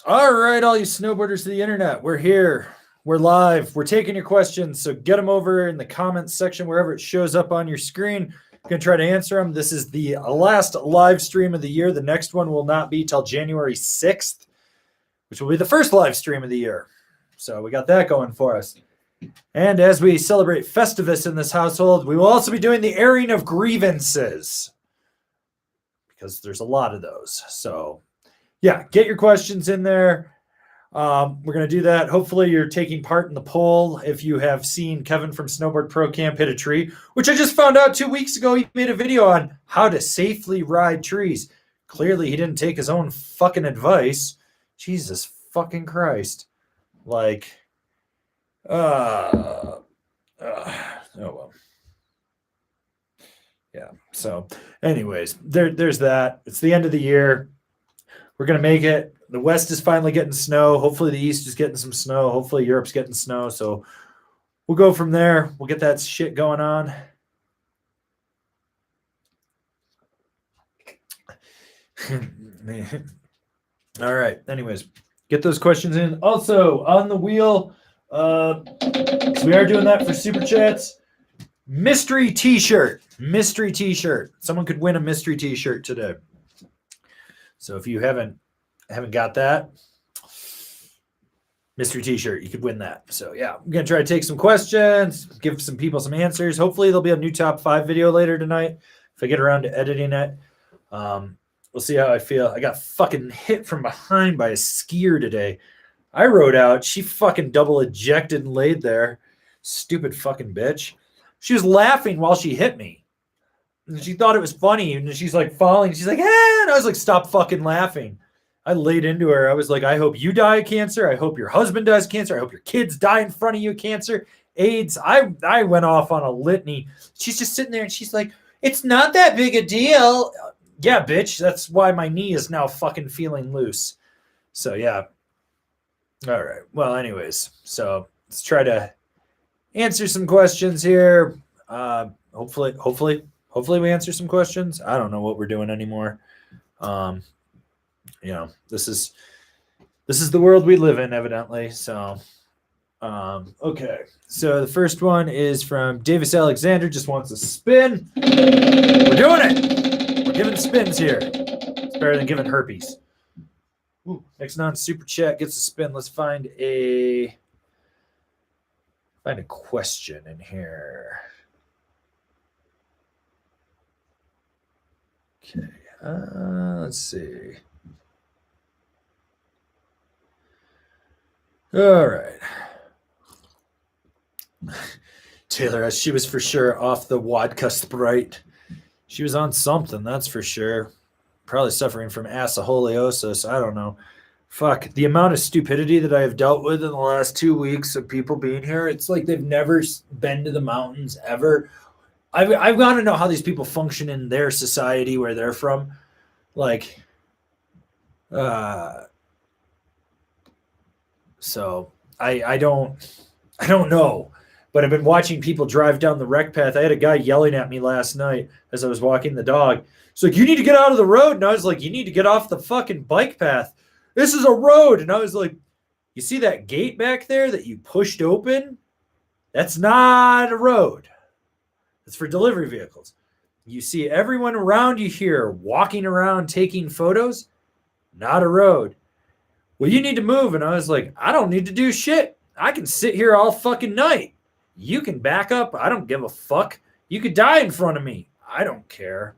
All right, all you snowboarders of the internet, we're here. We're live. We're taking your questions, so get them over in the comments section wherever it shows up on your screen. I'm going to try to answer them. This is the last live stream of the year. The next one will not be till January 6th, which will be the first live stream of the year. So we got that going for us. And as we celebrate Festivus in this household, we will also be doing the airing of grievances because there's a lot of those. So yeah, get your questions in there. We're going to do that. Hopefully you're taking part in the poll. If you have seen Kevin from Snowboard Pro Camp hit a tree, which I just found out 2 weeks ago, he made a video on how to safely ride trees. Clearly he didn't take his own fucking advice. Jesus fucking Christ. Like, oh well. Yeah. So anyways, there's that. It's the end of the year. We're going to make it. The West is finally getting snow. Hopefully the East is getting some snow. Hopefully Europe's getting snow. So we'll go from there. We'll get that shit going on. All right. Anyways, get those questions in. Also, on the wheel, so we are doing that for Super Chats. Mystery t-shirt. Mystery t-shirt. Someone could win a mystery t-shirt today. So if you haven't got that mystery t-shirt, you could win that. So yeah, I'm going to try to take some questions, give some people some answers. Hopefully there'll be a new top 5 video later tonight if I get around to editing it. We'll see how I feel. I got fucking hit from behind by a skier today. I rode out. She fucking double ejected and laid there. Stupid fucking bitch. She was laughing while she hit me. And she thought it was funny. And she's like falling. She's like, eh. And I was like, stop fucking laughing. I laid into her. I was like, I hope you die of cancer. I hope your husband dies of cancer. I hope your kids die in front of you of cancer. AIDS. I went off on a litany. She's just sitting there and she's like, it's not that big a deal. Yeah, bitch. That's why my knee is now fucking feeling loose. So yeah. All right. Well, anyways. So let's try to answer some questions here. Hopefully we answer some questions. I don't know what we're doing anymore. This is the world we live in, evidently. So, okay. So the first one is from Davis Alexander. Just wants a spin. We're doing it. We're giving spins here. It's better than giving herpes. Ooh, next non-super chat gets a spin. Let's find a question in here. Okay, let's see. All right. Taylor, she was for sure off the vodka Sprite. She was on something, that's for sure. Probably suffering from acidosis. I don't know. Fuck, the amount of stupidity that I have dealt with in the last 2 weeks of people being here, it's like they've never been to the mountains ever. I've got to know how these people function in their society where they're from. Like, so I don't know. But I've been watching people drive down the rec path. I had a guy yelling at me last night as I was walking the dog. He's like, you need to get out of the road. And I was like, you need to get off the fucking bike path. This is a road. And I was like, you see that gate back there that you pushed open? That's not a road. It's for delivery vehicles. You see everyone around you here walking around taking photos? Not a road. Well, you need to move. And I was like, I don't need to do shit. I can sit here all fucking night. You can back up. I don't give a fuck. You could die in front of me. I don't care.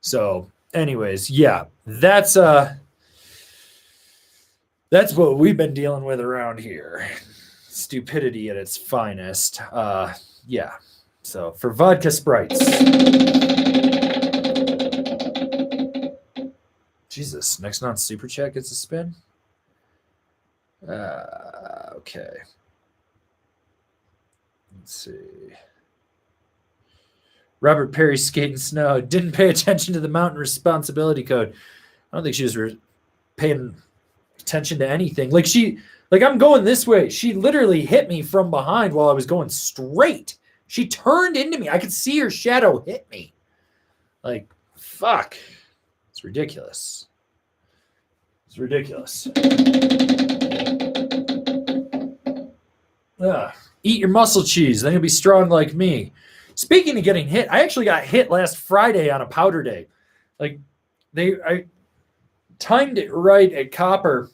So, anyways, yeah, that's what we've been dealing with around here. Stupidity at its finest. Yeah. So for vodka Sprites. Jesus, next non super chat gets a spin. Okay. Let's see. Robert Perry skating snow. Didn't pay attention to the mountain responsibility code. I don't think she was paying attention to anything. Like I'm going this way. She literally hit me from behind while I was going straight. She turned into me. I could see her shadow hit me. Like, fuck. It's ridiculous. It's ridiculous. Eat your muscle cheese, then you'll be strong like me. Speaking of getting hit, I actually got hit last Friday on a powder day. Like I timed it right at Copper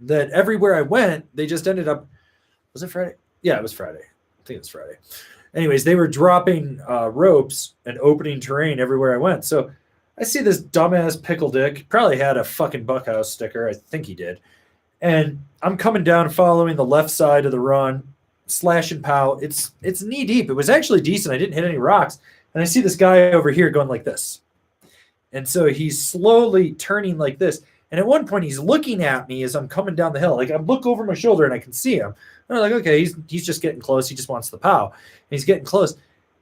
that everywhere I went, they just ended up. Was it Friday? Yeah, it was Friday. I think it was Friday. Anyways, they were dropping ropes and opening terrain everywhere I went. So I see this dumbass pickle dick. Probably had a fucking Buckhouse sticker. I think he did. And I'm coming down following the left side of the run, slash and pow. It's knee deep. It was actually decent. I didn't hit any rocks. And I see this guy over here going like this. And so he's slowly turning like this. And at one point, he's looking at me as I'm coming down the hill. Like I look over my shoulder and I can see him. And I'm like, okay, he's just getting close. He just wants the pow. And he's getting close.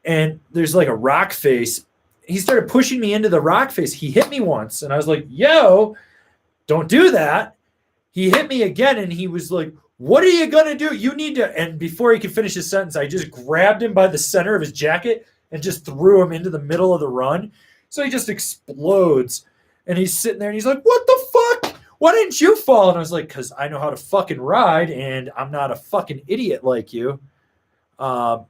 And there's like a rock face. He started pushing me into the rock face. He hit me once. And I was like, yo, don't do that. He hit me again. And he was like, what are you going to do? You need to. And before he could finish his sentence, I just grabbed him by the center of his jacket and just threw him into the middle of the run. So he just explodes. And he's sitting there and he's like, what the fuck? Why didn't you fall? And I was like, because I know how to fucking ride and I'm not a fucking idiot like you. But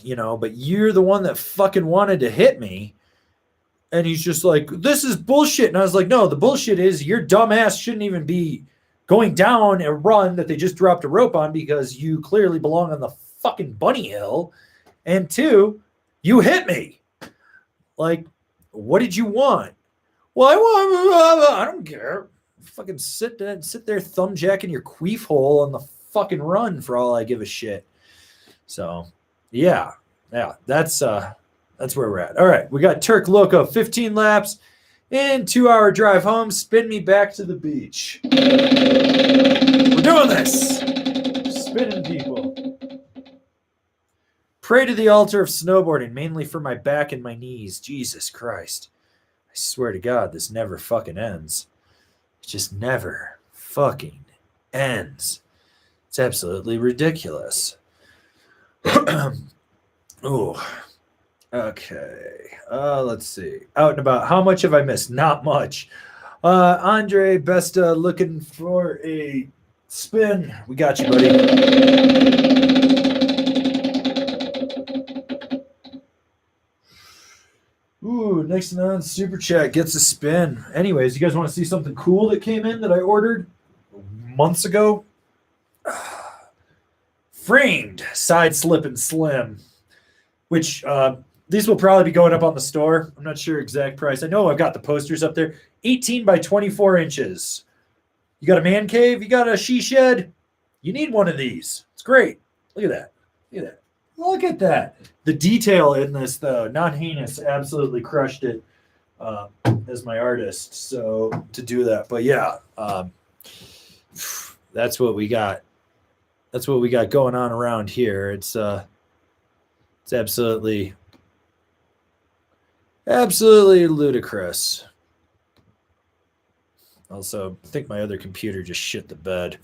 you're the one that fucking wanted to hit me. And he's just like, this is bullshit. And I was like, no, the bullshit is your dumb ass shouldn't even be going down a run that they just dropped a rope on because you clearly belong on the fucking bunny hill. And two, you hit me. Like, what did you want? Well, I don't care. Fucking sit there thumbjacking your queef hole on the fucking run for all I give a shit. So, yeah, that's where we're at. All right, we got Turk Loco, 15 laps and 2-hour drive home. Spin me back to the beach. We're doing this. Spinning people. Pray to the altar of snowboarding, mainly for my back and my knees. Jesus Christ. I swear to God, this never fucking ends. It just never fucking ends. It's absolutely ridiculous. Ooh. Okay. Let's see. Out and about. How much have I missed? Not much. Andre Besta looking for a spin. We got you, buddy. Ooh, next on Super Chat gets a spin. Anyways, you guys want to see something cool that came in that I ordered months ago? Framed side slip and slim, which these will probably be going up on the store. I'm not sure exact price. I know I've got the posters up there. 18 by 24 inches. You got a man cave? You got a she shed? You need one of these. It's great. Look at that. Look at that. Look at that. The detail in this, though, non-heinous, absolutely crushed it as my artist. So to do that, but yeah, that's what we got. That's what we got going on around here. It's absolutely ludicrous. Also, I think my other computer just shit the bed.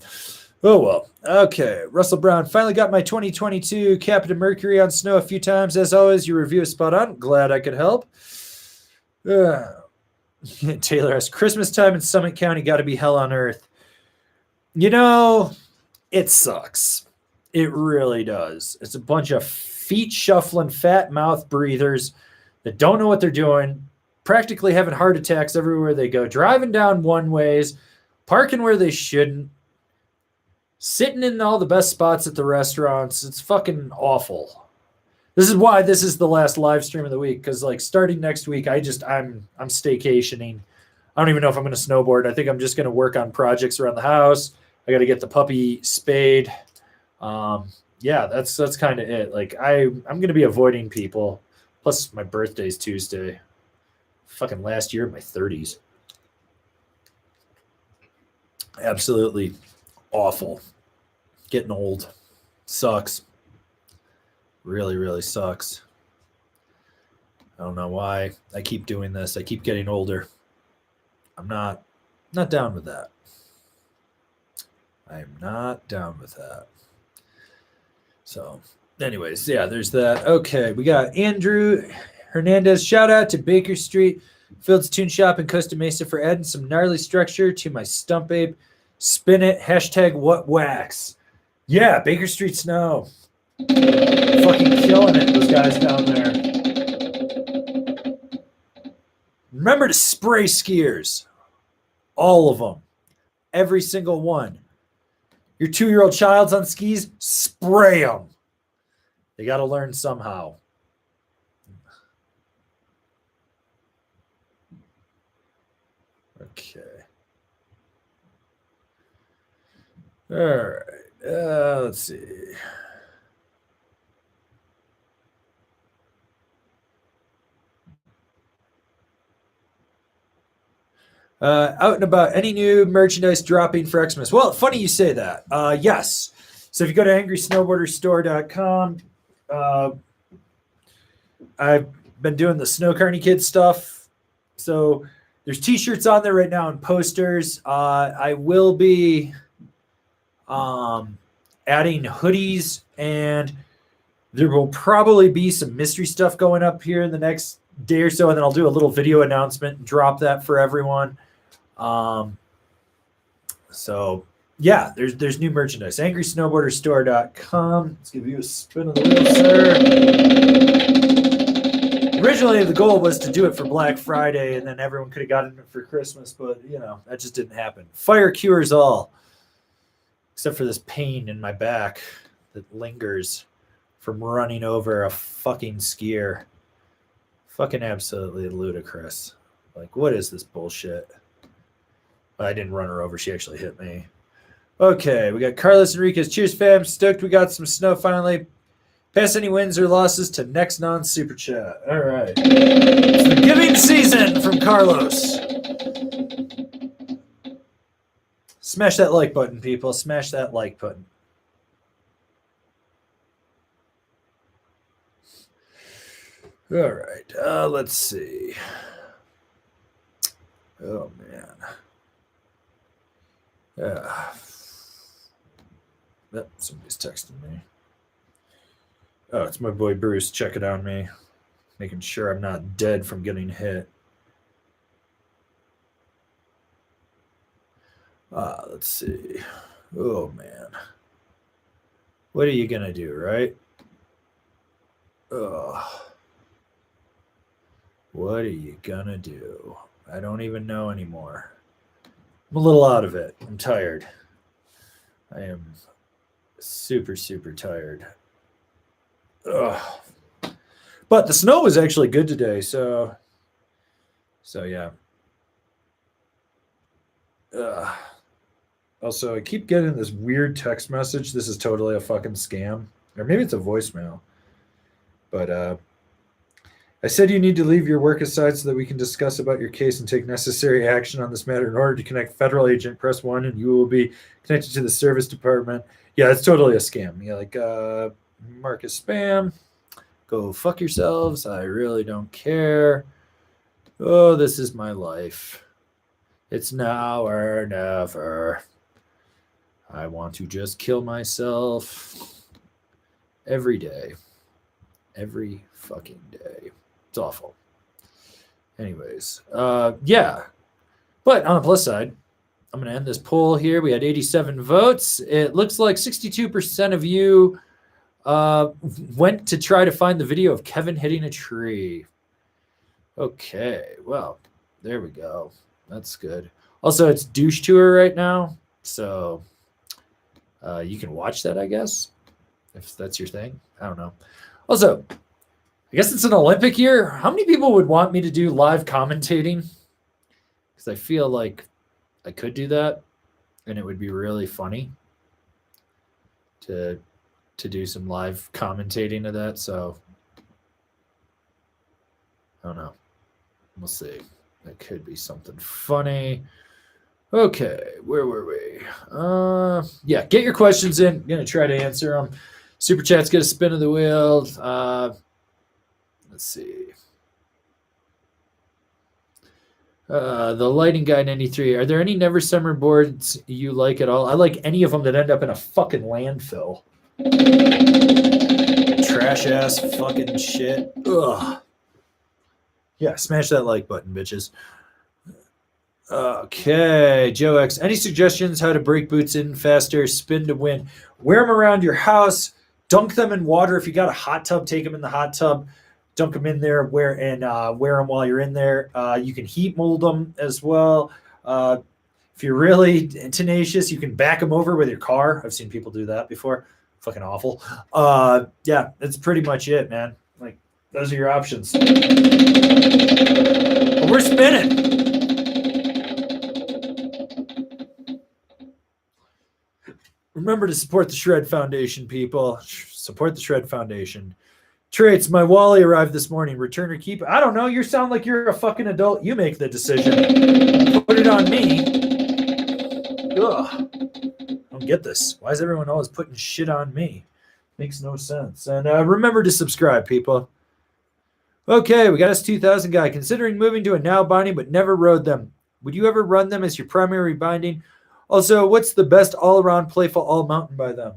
Oh, well. Okay. Russell Brown. Finally got my 2022 Captain Mercury on snow a few times. As always, your review is spot on. Glad I could help. Taylor asks, Christmas time in Summit County got to be hell on earth. You know, it sucks. It really does. It's a bunch of feet shuffling, fat mouth breathers that don't know what they're doing, practically having heart attacks everywhere they go, driving down one ways, parking where they shouldn't, sitting in all the best spots at the restaurants. It's fucking awful. This is why this is the last live stream of the week, because like starting next week, I'm staycationing. I don't even know if I'm going to snowboard. I think I'm just going to work on projects around the house. I got to get the puppy spayed. Yeah, that's kind of it. Like I'm going to be avoiding people. Plus my birthday's Tuesday. Fucking last year in my 30s. Absolutely awful. Getting old. Sucks. Really, really sucks. I don't know why I keep doing this. I keep getting older. I'm not down with that. I am not down with that. So, anyways, yeah, there's that. Okay, we got Andrew Hernandez. Shout out to Baker Street. Fields Tune Shop in Costa Mesa for adding some gnarly structure to my stump ape. Spin it. Hashtag what wax. Yeah, Baker Street Snow. Fucking killing it, those guys down there. Remember to spray skiers. All of them. Every single one. Your 2-year-old child's on skis, spray them. They got to learn somehow. Okay. All right. Let's see. Out and about, any new merchandise dropping for Xmas? Well, funny you say that. Yes. So if you go to angrysnowboarderstore.com, I've been doing the Snow Carney Kids stuff. So there's t-shirts on there right now and posters. I will be adding hoodies, and there will probably be some mystery stuff going up here in the next day or so, and then I'll do a little video announcement and drop that for everyone. So yeah, there's new merchandise. AngrySnowboarderStore.com. Let's give you a spin of the wheel, sir. Originally, the goal was to do it for Black Friday, and then everyone could have gotten it for Christmas, but you know, that just didn't happen. Fire cures all, except for this pain in my back that lingers from running over a fucking skier. Fucking absolutely ludicrous. Like, what is this bullshit? I didn't run her over. She actually hit me. Okay, we got Carlos Enriquez. Cheers, fam. Stoked we got some snow finally. Pass any wins or losses to next non-super chat. All right. It's the giving season from Carlos. Smash that like button, people. Smash that like button. All right. Let's see. Oh, man. Somebody's texting me. Oh, it's my boy Bruce checking on me, making sure I'm not dead from getting hit. Let's see. Oh, man. What are you going to do, right? What are you going to do? I don't even know anymore. I'm a little out of it. I'm tired. I am super, super tired. Ugh. But the snow was actually good today, so yeah. Also, I keep getting this weird text message. This is totally a fucking scam. Or maybe it's a voicemail. But I said you need to leave your work aside so that we can discuss about your case and take necessary action on this matter. In order to connect federal agent, press 1 and you will be connected to the service department. Yeah, it's totally a scam. Yeah, like mark as spam. Go fuck yourselves. I really don't care. Oh, this is my life. It's now or never. I want to just kill myself every day. Every fucking day. It's awful. Anyways, yeah. But on the plus side, I'm going to end this poll here. We had 87 votes. It looks like 62% of you went to try to find the video of Kevin hitting a tree. Okay, well, there we go. That's good. Also, it's douche tour right now, so you can watch that, I guess, if that's your thing. I don't know. Also, I guess it's an Olympic year. How many people would want me to do live commentating? Because I feel like I could do that, and it would be really funny to do some live commentating of that. So I don't know. We'll see. That could be something funny. Okay, where were we? Yeah, get your questions in. I'm gonna try to answer them. Super Chat's get a spin of the wheel. Let's see. The Lighting Guy 93. Are there any Never Summer boards you like at all? I like any of them that end up in a fucking landfill. Trash ass fucking shit. Ugh. Yeah, smash that like button, bitches. Okay, Joe X. Any suggestions how to break boots in faster, spin to win? Wear them around your house. Dunk them in water. If you got a hot tub, take them in the hot tub. Dunk them in there. Wear them while you're in there. You can heat mold them as well. If you're really tenacious, you can back them over with your car. I've seen people do that before. Fucking awful. Yeah, that's pretty much it, man. Like, those are your options. But we're spinning. Remember to support the Shred Foundation, people. Support the Shred Foundation. Traits, my Wally arrived this morning. Return or keep? I don't know. You sound like you're a fucking adult. You make the decision. Put it on me. Ugh. I don't get this. Why is everyone always putting shit on me? Makes no sense. And remember to subscribe, people. Okay, we got us 2000 guy. Considering moving to a now binding but never rode them. Would you ever run them as your primary binding? Also, what's the best all-around playful all-mountain by them?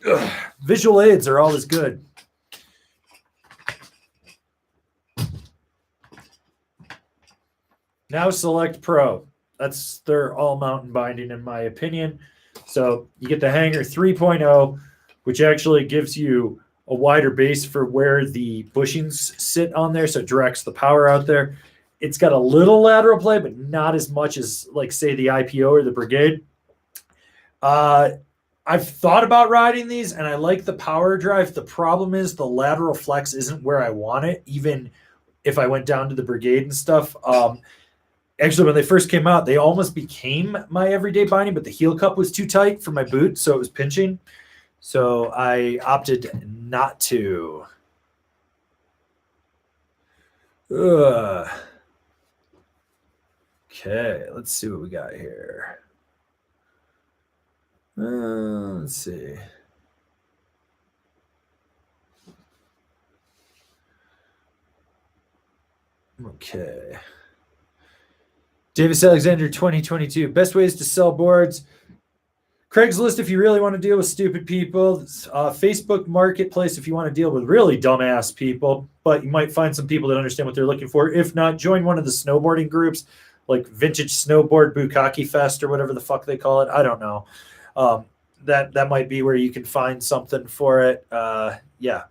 Ugh. Visual aids are always good. Now select Pro. That's their all-mountain binding, in my opinion. So you get the Hanger 3.0, which actually gives you a wider base for where the bushings sit on there, so it directs the power out there. It's got a little lateral play, but not as much as, like, say, the IPO or the Brigade. I've thought about riding these, and I like the power drive. The problem is the lateral flex isn't where I want it, even if I went down to the Brigade and stuff. Actually, when they first came out, they almost became my everyday binding, but the heel cup was too tight for my boot, so it was pinching. So I opted not to. Ugh. Okay, let's see what we got here. Let's see. Okay. Davis Alexander 2022. Best ways to sell boards. Craigslist if you really want to deal with stupid people. Facebook Marketplace if you want to deal with really dumbass people, but you might find some people that understand what they're looking for. If not, join one of the snowboarding groups like Vintage Snowboard, Bukkake Fest, or whatever the fuck they call it. I don't know. That might be where you can find something for it. Yeah,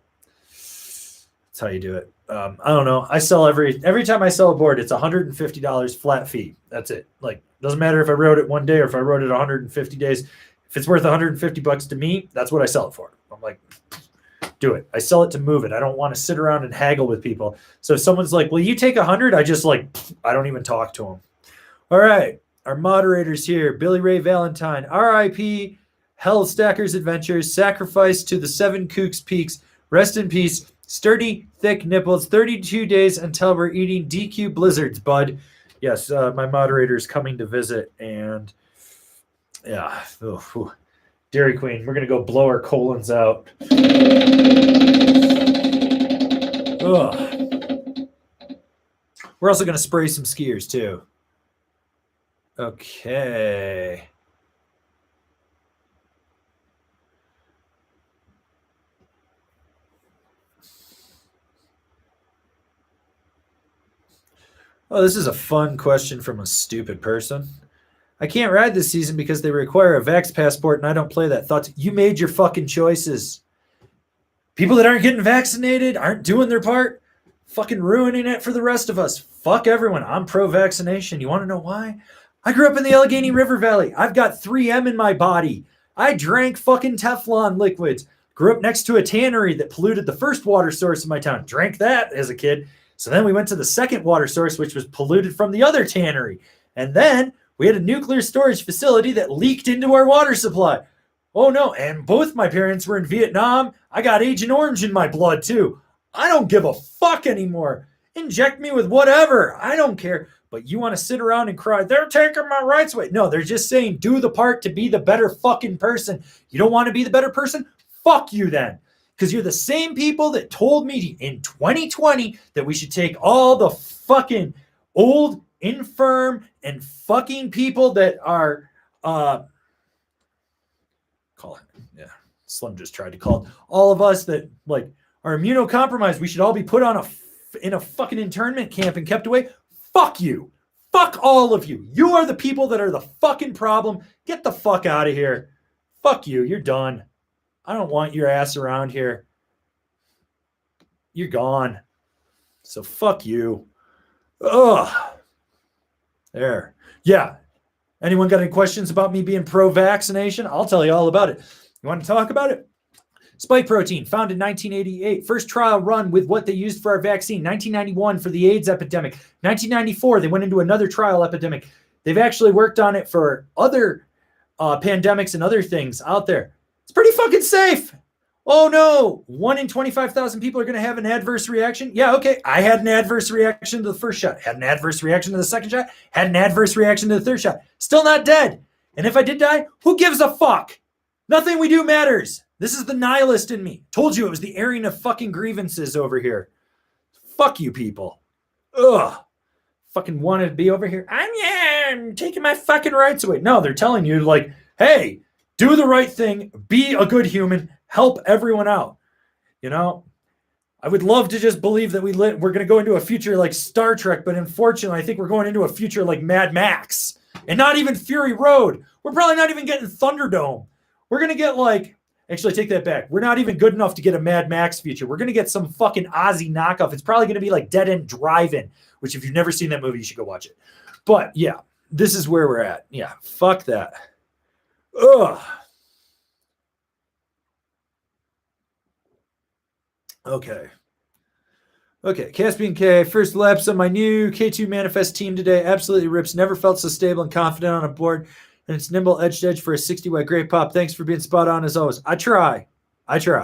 that's how you do it. I don't know. I sell every time I sell a board, it's $150 flat fee. That's it. Like, doesn't matter if I rode it one day or if I rode it 150 days. If it's worth $150 to me, that's what I sell it for. I'm like, do it. I sell it to move it. I don't want to sit around and haggle with people. So if someone's like, will you take 100? I just like, I don't even talk to them. All right. Our moderators here, Billy Ray Valentine, RIP, Hell Stackers Adventures, Sacrifice to the Seven Kooks Peaks, Rest in Peace, Sturdy, Thick Nipples, 32 days until we're eating DQ Blizzards, bud. Yes, my moderator is coming to visit, and yeah, Dairy Queen, we're going to go blow our colons out. Ugh. We're also going to spray some skiers, too. Okay. Oh, this is a fun question from a stupid person. I can't ride this season because they require a Vax passport and I don't play that. Thoughts? You made your fucking choices. People that aren't getting vaccinated, aren't doing their part, fucking ruining it for the rest of us. Fuck everyone. I'm pro-vaccination. You want to know why? I grew up in the Allegheny River Valley. I've got 3M in my body. I drank fucking Teflon liquids. Grew up next to a tannery that polluted the first water source in my town. Drank that as a kid. So then we went to the second water source, which was polluted from the other tannery. And then we had a nuclear storage facility that leaked into our water supply. Oh, no. And both my parents were in Vietnam. I got Agent Orange in my blood, too. I don't give a fuck anymore. Inject me with whatever. I don't care. But you want to sit around and cry, they're taking my rights away. No, they're just saying do the part to be the better fucking person. You don't want to be the better person? Fuck you then. Because you're the same people that told me in 2020 that we should take all the fucking old, infirm, and fucking people that are, Slim just tried to call it, all of us that like are immunocompromised. We should all be put on a in a fucking internment camp and kept away. Fuck you. Fuck all of you. You are the people that are the fucking problem. Get the fuck out of here. Fuck you. You're done. I don't want your ass around here. You're gone. So fuck you. Ugh. There. Yeah. Anyone got any questions about me being pro-vaccination? I'll tell you all about it. You want to talk about it? Spike protein, found in 1988. First trial run with what they used for our vaccine. 1991 for the AIDS epidemic. 1994, they went into another trial epidemic. They've actually worked on it for other pandemics and other things out there. It's pretty fucking safe. Oh no, 1 in 25,000 people are going to have an adverse reaction. Yeah, okay. I had an adverse reaction to the first shot, had an adverse reaction to the second shot, had an adverse reaction to the third shot. Still not dead. And if I did die, who gives a fuck? Nothing we do matters. This is the nihilist in me. Told you it was the airing of fucking grievances over here. Fuck you people. Ugh. Fucking wanted to be over here. I'm taking my fucking rights away. No, they're telling you like, hey, do the right thing. Be a good human. Help everyone out. You know, I would love to just believe that we're going to go into a future like Star Trek, but unfortunately, I think we're going into a future like Mad Max and not even Fury Road. We're probably not even getting Thunderdome. We're going to get like, actually take that back. We're not even good enough to get a Mad Max future. We're going to get some fucking Aussie knockoff. It's probably going to be like Dead End Drive-In, which if you've never seen that movie, you should go watch it. But yeah, this is where we're at. Yeah, fuck that. Ugh. Okay. Caspian K. First laps on my new K2 Manifest team today. Absolutely rips. Never felt so stable and confident on a board. And it's nimble edge to edge for a 60 watt great pop. Thanks for being spot on as always. I try. Okay.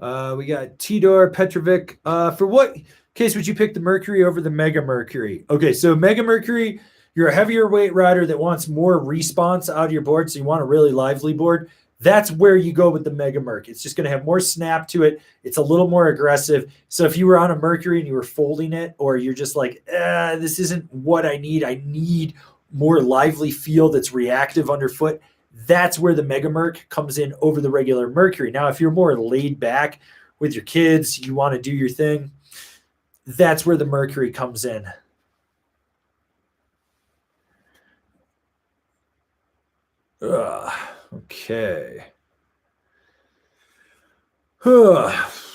We got Tidor Petrovic. For what case would you pick the Mercury over the Mega Mercury? Okay, so Mega Mercury, you're a heavier weight rider that wants more response out of your board, so you want a really lively board. That's where you go with the Mega Merc. It's just going to have more snap to it. It's a little more aggressive. So if you were on a Mercury and you were folding it, or you're just like, this isn't what I need more lively feel that's reactive underfoot, that's where the Mega Merc comes in over the regular Mercury. Now, if you're more laid back with your kids, you want to do your thing, that's where the Mercury comes in. Okay. Okay.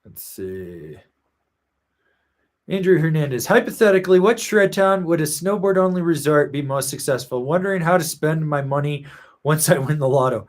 Let's see. Andrew Hernandez. Hypothetically, what shred town would a snowboard-only resort be most successful? Wondering how to spend my money once I win the lotto.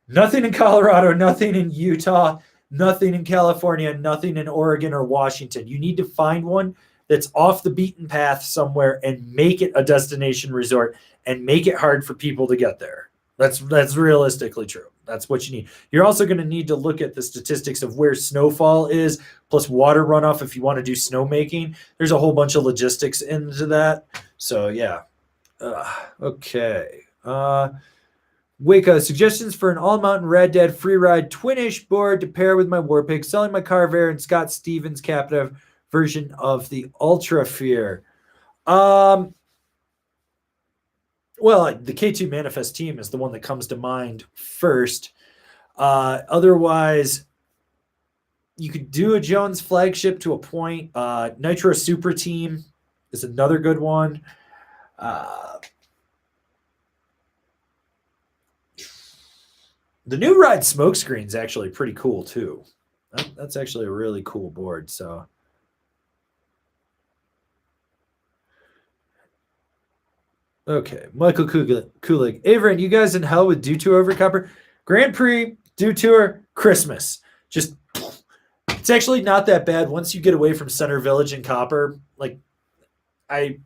Nothing in Colorado, nothing in Utah, nothing in California, nothing in Oregon or Washington. You need to find one that's off the beaten path somewhere and make it a destination resort and make it hard for people to get there. That's realistically true. That's what you need. You're also going to need to look at the statistics of where snowfall is, plus water runoff if you want to do snowmaking. There's a whole bunch of logistics into that. So, yeah. Okay. Wake suggestions for an all-mountain Rad Dad free ride twin-ish board to pair with my Warpig, selling my Carver and Scott Stevens captive version of the Ultra Fear. Well, the K2 Manifest team is the one that comes to mind first. Otherwise, you could do a Jones flagship to a point. Nitro Super Team is another good one. The new Ride Smokescreen is actually pretty cool, too. That's actually a really cool board, so... Okay, Michael Kulik. Avran, you guys in hell with Dew Tour over Copper? Grand Prix, Dew Tour, Christmas. Just, it's actually not that bad once you get away from Center Village and Copper. Like, I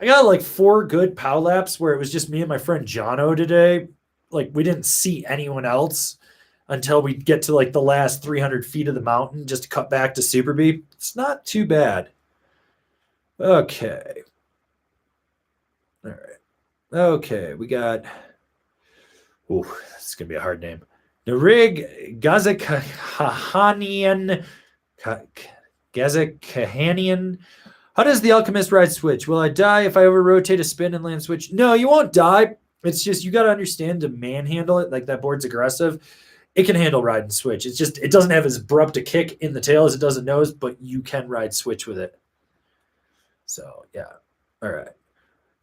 got like 4 good pow laps where it was just me and my friend Jono today. Like, we didn't see anyone else until we get to like the last 300 feet of the mountain just to cut back to Super B. It's not too bad. Okay. All right. Okay, we got... Ooh, this is going to be a hard name. The rig Gazakahanian. Gazakahanian. How does the alchemist ride switch? Will I die if I over rotate a spin and land switch? No, you won't die. It's just you got to understand to manhandle it. Like that board's aggressive. It can handle ride and switch. It's just it doesn't have as abrupt a kick in the tail as it does in nose, but you can ride switch with it. So yeah. All right.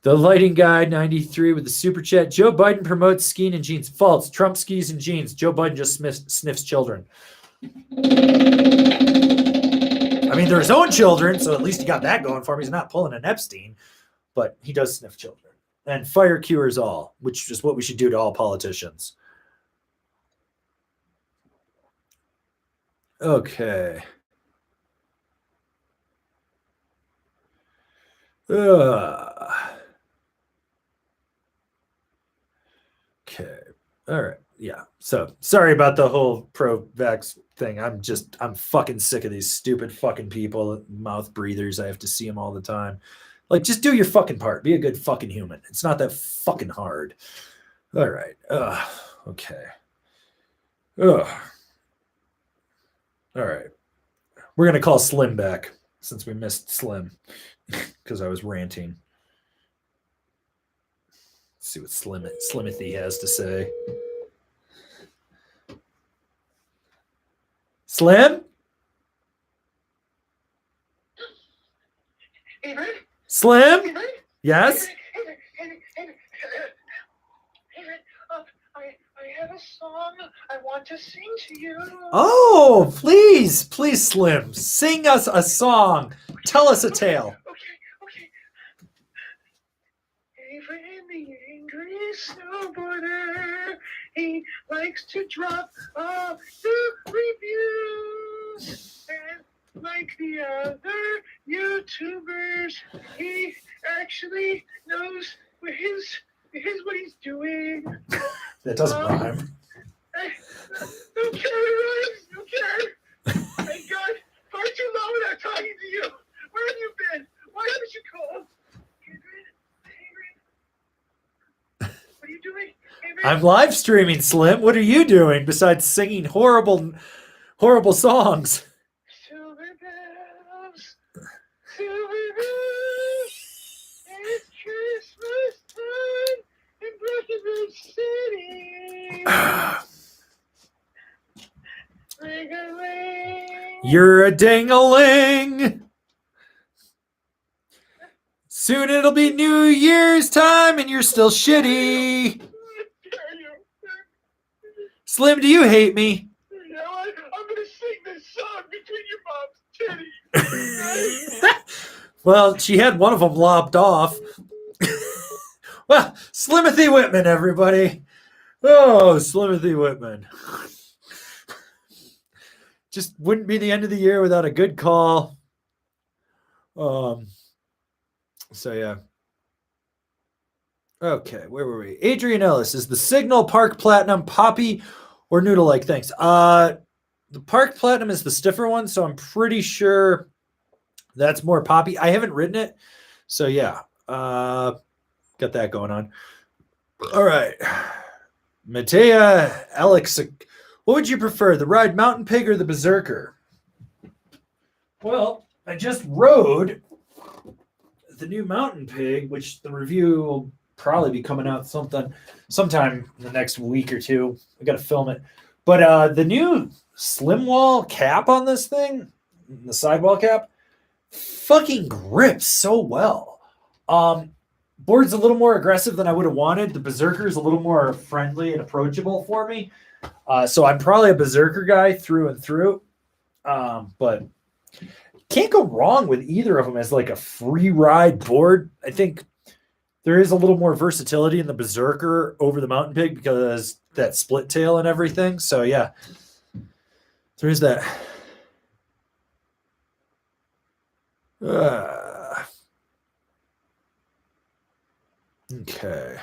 The lighting guy 93 with the super chat. Joe Biden promotes skiing and jeans. False. Trump skis and jeans. Joe Biden just sniffs children. I mean, they're his own children, so at least he got that going for him. He's not pulling an Epstein, but he does sniff children. And fire cures all, which is what we should do to all politicians. Okay. Okay. All right. Yeah. So sorry about the whole pro-vax thing. I'm fucking sick of these stupid fucking people, mouth breathers. I have to see them all the time. Like, just do your fucking part. Be a good fucking human. It's not that fucking hard. All right. Okay. All right. We're going to call Slim back since we missed Slim because I was ranting. Let's see what Slimothy has to say. Slim? Avran? Slim? Avran? Yes? I have a song I want to sing to you. Oh, please, Slim. Sing us a song. Tell us a tale. Okay. Avran, the angry snowboarder, he likes to drop off the reviews. And like the other YouTubers, he actually knows what he's doing. That doesn't rhyme. No rhymes. Thank God. Far too long without talking to you. Where have you been? Why haven't you called? Avran? What are you doing? Avran? I'm live streaming, Slim. What are you doing besides singing horrible songs? Silver bells. It's Christmas time in Breckenridge City. Ring-a-ling. You're a ding-a-ling. Soon it'll be New Year's time and you're still shitty. Slim, do you hate me? You know what? I'm going to sing this song between your mom's titties. Well, she had one of them lopped off. Well, Slimothy Whitman, everybody. Oh, Slimothy Whitman. Just wouldn't be the end of the year without a good call. So yeah. Okay, where were we? Adrian Ellis, is the Signal Park Platinum poppy or noodle-like? Thanks. The Park Platinum is the stiffer one, so I'm pretty sure that's more poppy. I haven't ridden it, so yeah. Got that going on. All right. Matea Alex, what would you prefer, the Ride Mountain Pig or the Berserker? Well, I just rode the new Mountain Pig, which the review will probably be coming out sometime in the next week or two. I got to film it. But the new slim wall cap on this thing, the sidewall cap, fucking grips so well. Board's a little more aggressive than I would have wanted. The Berserker is a little more friendly and approachable for me. So I'm probably a Berserker guy through and through. But can't go wrong with either of them as like a free ride board. I think there is a little more versatility in the Berserker over the Mountain Pig because that split tail and everything. So yeah, there is that. Okay.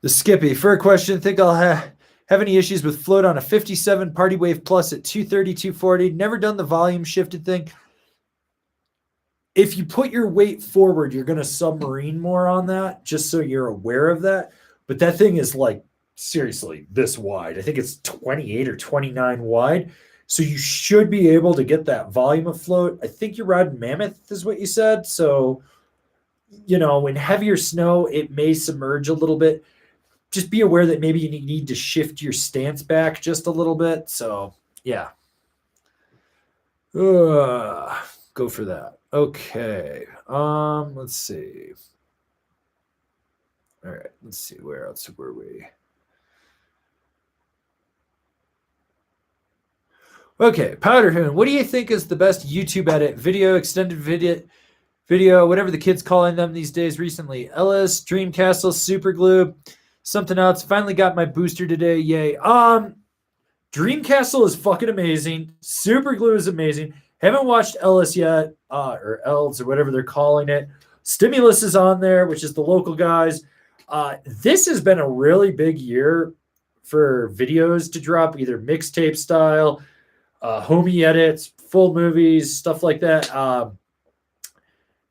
The Skippy, for a question, think I'll have any issues with float on a 57 Party Wave Plus at 230, 240. Never done the volume shifted thing. If you put your weight forward, you're going to submarine more on that, just so you're aware of that. But that thing is like seriously this wide. I think it's 28 or 29 wide. So you should be able to get that volume of float. I think you're riding Mammoth is what you said. So, in heavier snow, it may submerge a little bit. Just be aware that maybe you need to shift your stance back just a little bit. So, yeah. Go for that. Okay. Let's see. All right. Let's see. Where else were we? Okay. Powderhoon, what do you think is the best YouTube edit? Video, extended video, whatever the kids calling them these days recently. Ellis, Dreamcastle, Superglue, something else. Finally got my booster today. Yay. Dreamcastle is fucking amazing. Superglue is amazing. Haven't watched Ellis yet, or Elds, or whatever they're calling it. Stimulus is on there, which is the local guys. This has been a really big year for videos to drop, either mixtape style, homie edits, full movies, stuff like that.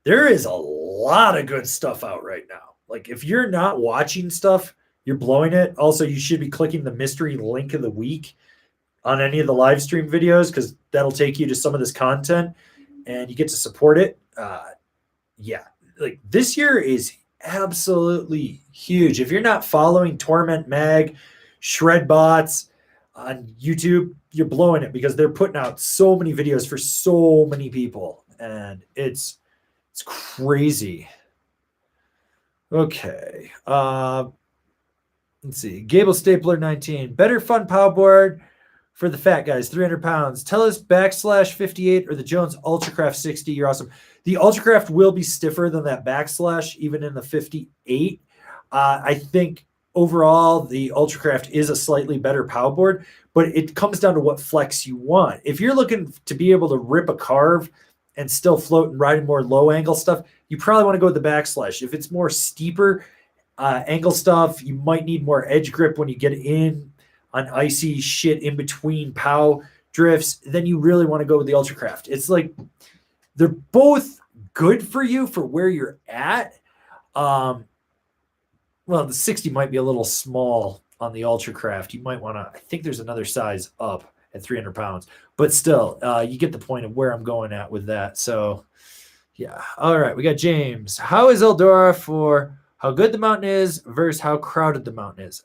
There is a lot of good stuff out right now. Like, if you're not watching stuff, you're blowing it. Also, you should be clicking the mystery link of the week on any of the live stream videos, because that'll take you to some of this content and you get to support it. Yeah, like this year is absolutely huge. If you're not following Torment Mag, Shredbots on YouTube, you're blowing it, because they're putting out so many videos for so many people, and it's crazy. Okay. Let's see. Gable Stapler 19. Better fun pow board for the fat guys, 300 pounds. Tell us /58 or the Jones Ultracraft 60. You're awesome. The Ultracraft will be stiffer than that / even in the 58. I think overall the Ultracraft is a slightly better pow board, but it comes down to what flex you want. If you're looking to be able to rip a carve and still float and ride more low angle stuff, you probably want to go with the /. If it's more steeper angle stuff, you might need more edge grip when you get in on icy shit in between pow drifts, then you really want to go with the Ultracraft. It's like they're both good for you for where you're at. Well, the 60 might be a little small on the Ultracraft. You might want to, I think there's another size up at 300 pounds, but still, you get the point of where I'm going at with that. So, yeah. All right, we got James. How is Eldora for how good the mountain is versus how crowded the mountain is?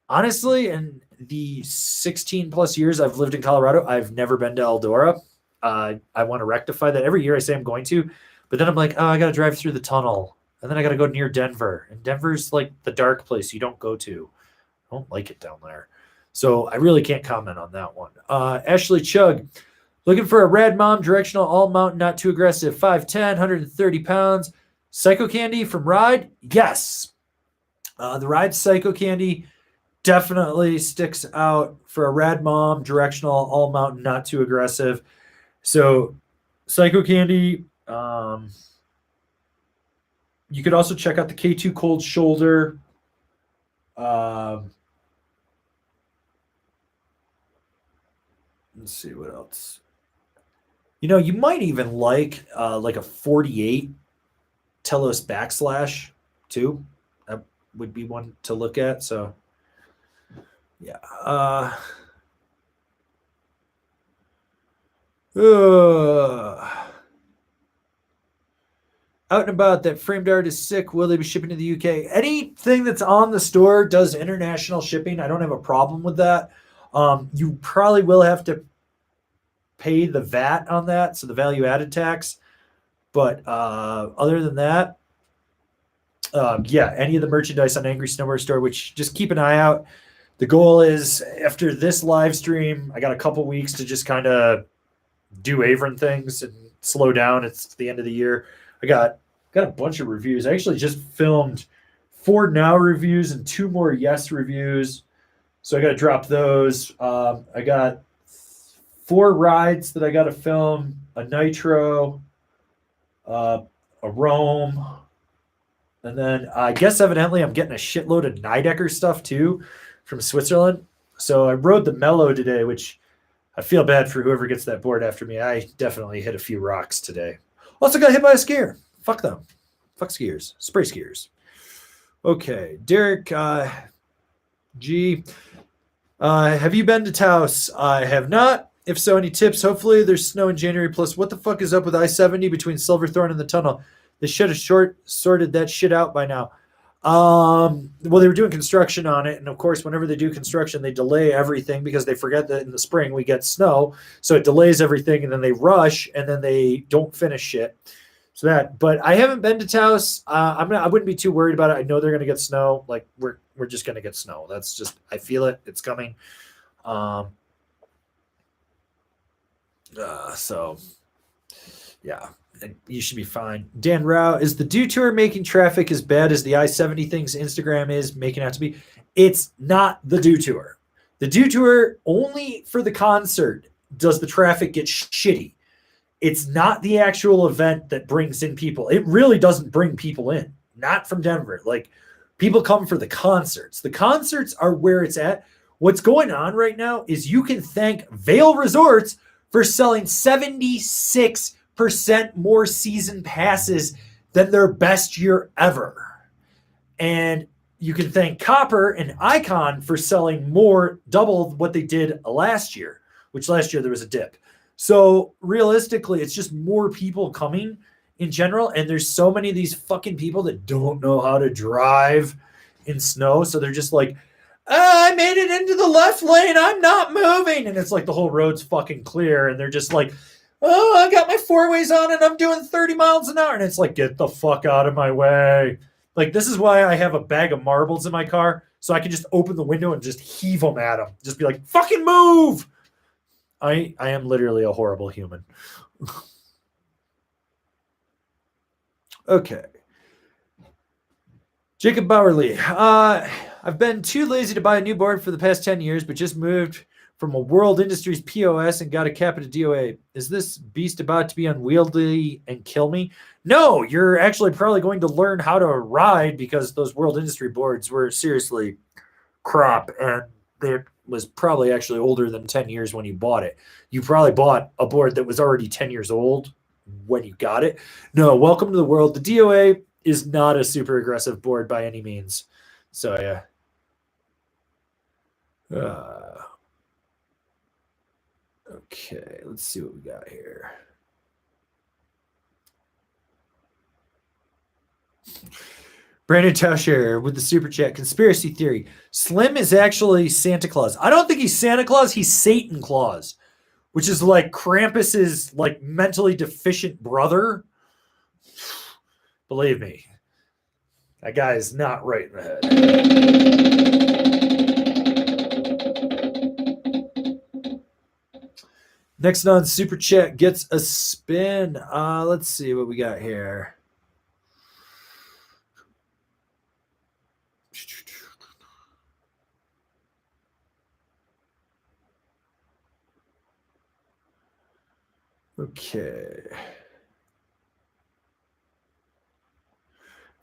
Honestly, in the 16 plus years I've lived in Colorado, I've never been to Eldora. I want to rectify that. Every year I say I'm going to, but then I'm like, oh, I got to drive through the tunnel. And then I got to go near Denver. And Denver's like the dark place you don't go to. I don't like it down there. So I really can't comment on that one. Ashley Chug, looking for a Rad Mom directional all mountain, not too aggressive. 5'10", 130 pounds. Psycho Candy from Ride? Yes. The Ride Psycho Candy definitely sticks out for a Rad Mom directional all mountain, not too aggressive. So Psycho Candy, you could also check out the K2 Cold Shoulder. Let's see what else. You might even like a 48 Telos / too. That would be one to look at. So, yeah. Out and about, that framed art is sick. Will they be shipping to the UK? Anything that's on the store does international shipping. I don't have a problem with that. You probably will have to pay the VAT on that, so the value added tax. But other than that, yeah, any of the merchandise on Angry Snowboard Store, which just keep an eye out. The goal is after this live stream, I got a couple weeks to just kind of do Avran things and slow down. It's the end of the year. I got a bunch of reviews. I actually just filmed 4 now reviews and 2 more yes reviews. So I got to drop those. I got 4 rides that I got to film, a Nitro, a Rome, and then I guess evidently I'm getting a shitload of Nidecker stuff too from Switzerland. So I rode the Mellow today, which I feel bad for whoever gets that board after me. I definitely hit a few rocks today. Also got hit by a skier. Fuck them. Fuck skiers. Spray skiers. Okay. Derek, G. Have you been to Taos? I have not. If so, any tips? Hopefully there's snow in January. Plus, what the fuck is up with I-70 between Silverthorne and the tunnel? They should have sorted that shit out by now. Well, they were doing construction on it, and of course, whenever they do construction, they delay everything because they forget that in the spring we get snow, so it delays everything, and then they rush, and then they don't finish shit. So that, but I haven't been to Taos. I wouldn't be too worried about it. I know they're gonna get snow. Like we're just gonna get snow. That's just, I feel it. It's coming. So yeah, you should be fine. Dan Rao, is the Dew Tour making traffic as bad as the I-70 things Instagram is making out to be? It's not the Dew Tour. The Dew Tour, only for the concert does the traffic get shitty. It's not the actual event that brings in people. It really doesn't bring people in. Not from Denver. Like, people come for the concerts. The concerts are where it's at. What's going on right now is you can thank Vail Resorts for selling 76% more season passes than their best year ever. And you can thank Copper and Icon for selling more, double what they did last year, which last year there was a dip. So realistically, it's just more people coming in general. And there's so many of these fucking people that don't know how to drive in snow. So they're just like, I made it into the left lane. I'm not moving. And it's like the whole road's fucking clear. And they're just like, oh, I got my four ways on and I'm doing 30 miles an hour. And it's like, get the fuck out of my way. Like, this is why I have a bag of marbles in my car. So I can just open the window and just heave them at them. Just be like, fucking move. I am literally a horrible human. Okay. Jacob Bowerly. I've been too lazy to buy a new board for the past 10 years, but just moved from a World Industries POS and got a Capita DOA. Is this beast about to be unwieldy and kill me? No, you're actually probably going to learn how to ride because those World Industry boards were seriously crap, and they was probably actually older than 10 years when you bought it. You probably bought a board that was already 10 years old when you got it. No, welcome to the world. The DOA is not a super aggressive board by any means. So, yeah. Okay, let's see what we got here. Brandon Tauscher with the super chat. Conspiracy theory. Slim is actually Santa Claus. I don't think he's Santa Claus. He's Satan Claus, which is like Krampus's like mentally deficient brother. Believe me, that guy is not right in the head. Next on super chat gets a spin. Let's see what we got here. Okay.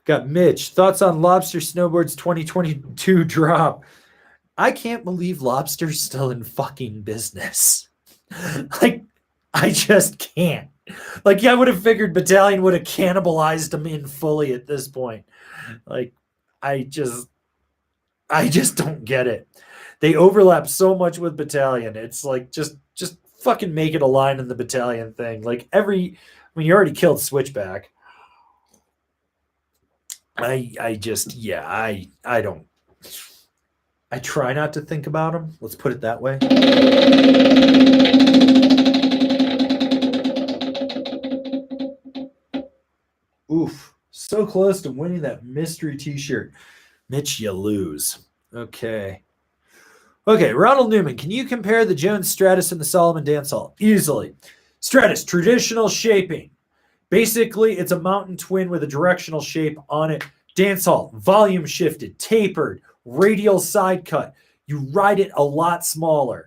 Got Mitch. Thoughts on Lobster Snowboards 2022 drop? I can't believe Lobster's still in fucking business. Like, I just can't. Like, yeah, I would have figured Battalion would have cannibalized them in fully at this point. Like, I just don't get it. They overlap so much with Battalion. It's like, just fucking make it a line in the Battalion thing. Like, you already killed Switchback. I don't. I try not to think about them. Let's put it that way. Oof. So close to winning that mystery t-shirt. Mitch, you lose. Okay. Okay, Ronald Newman, can you compare the Jones Stratus and the Solomon Dance Hall? Easily. Stratus, traditional shaping. Basically, it's a mountain twin with a directional shape on it. Dance Hall, volume shifted, tapered, radial side cut. You ride it a lot smaller.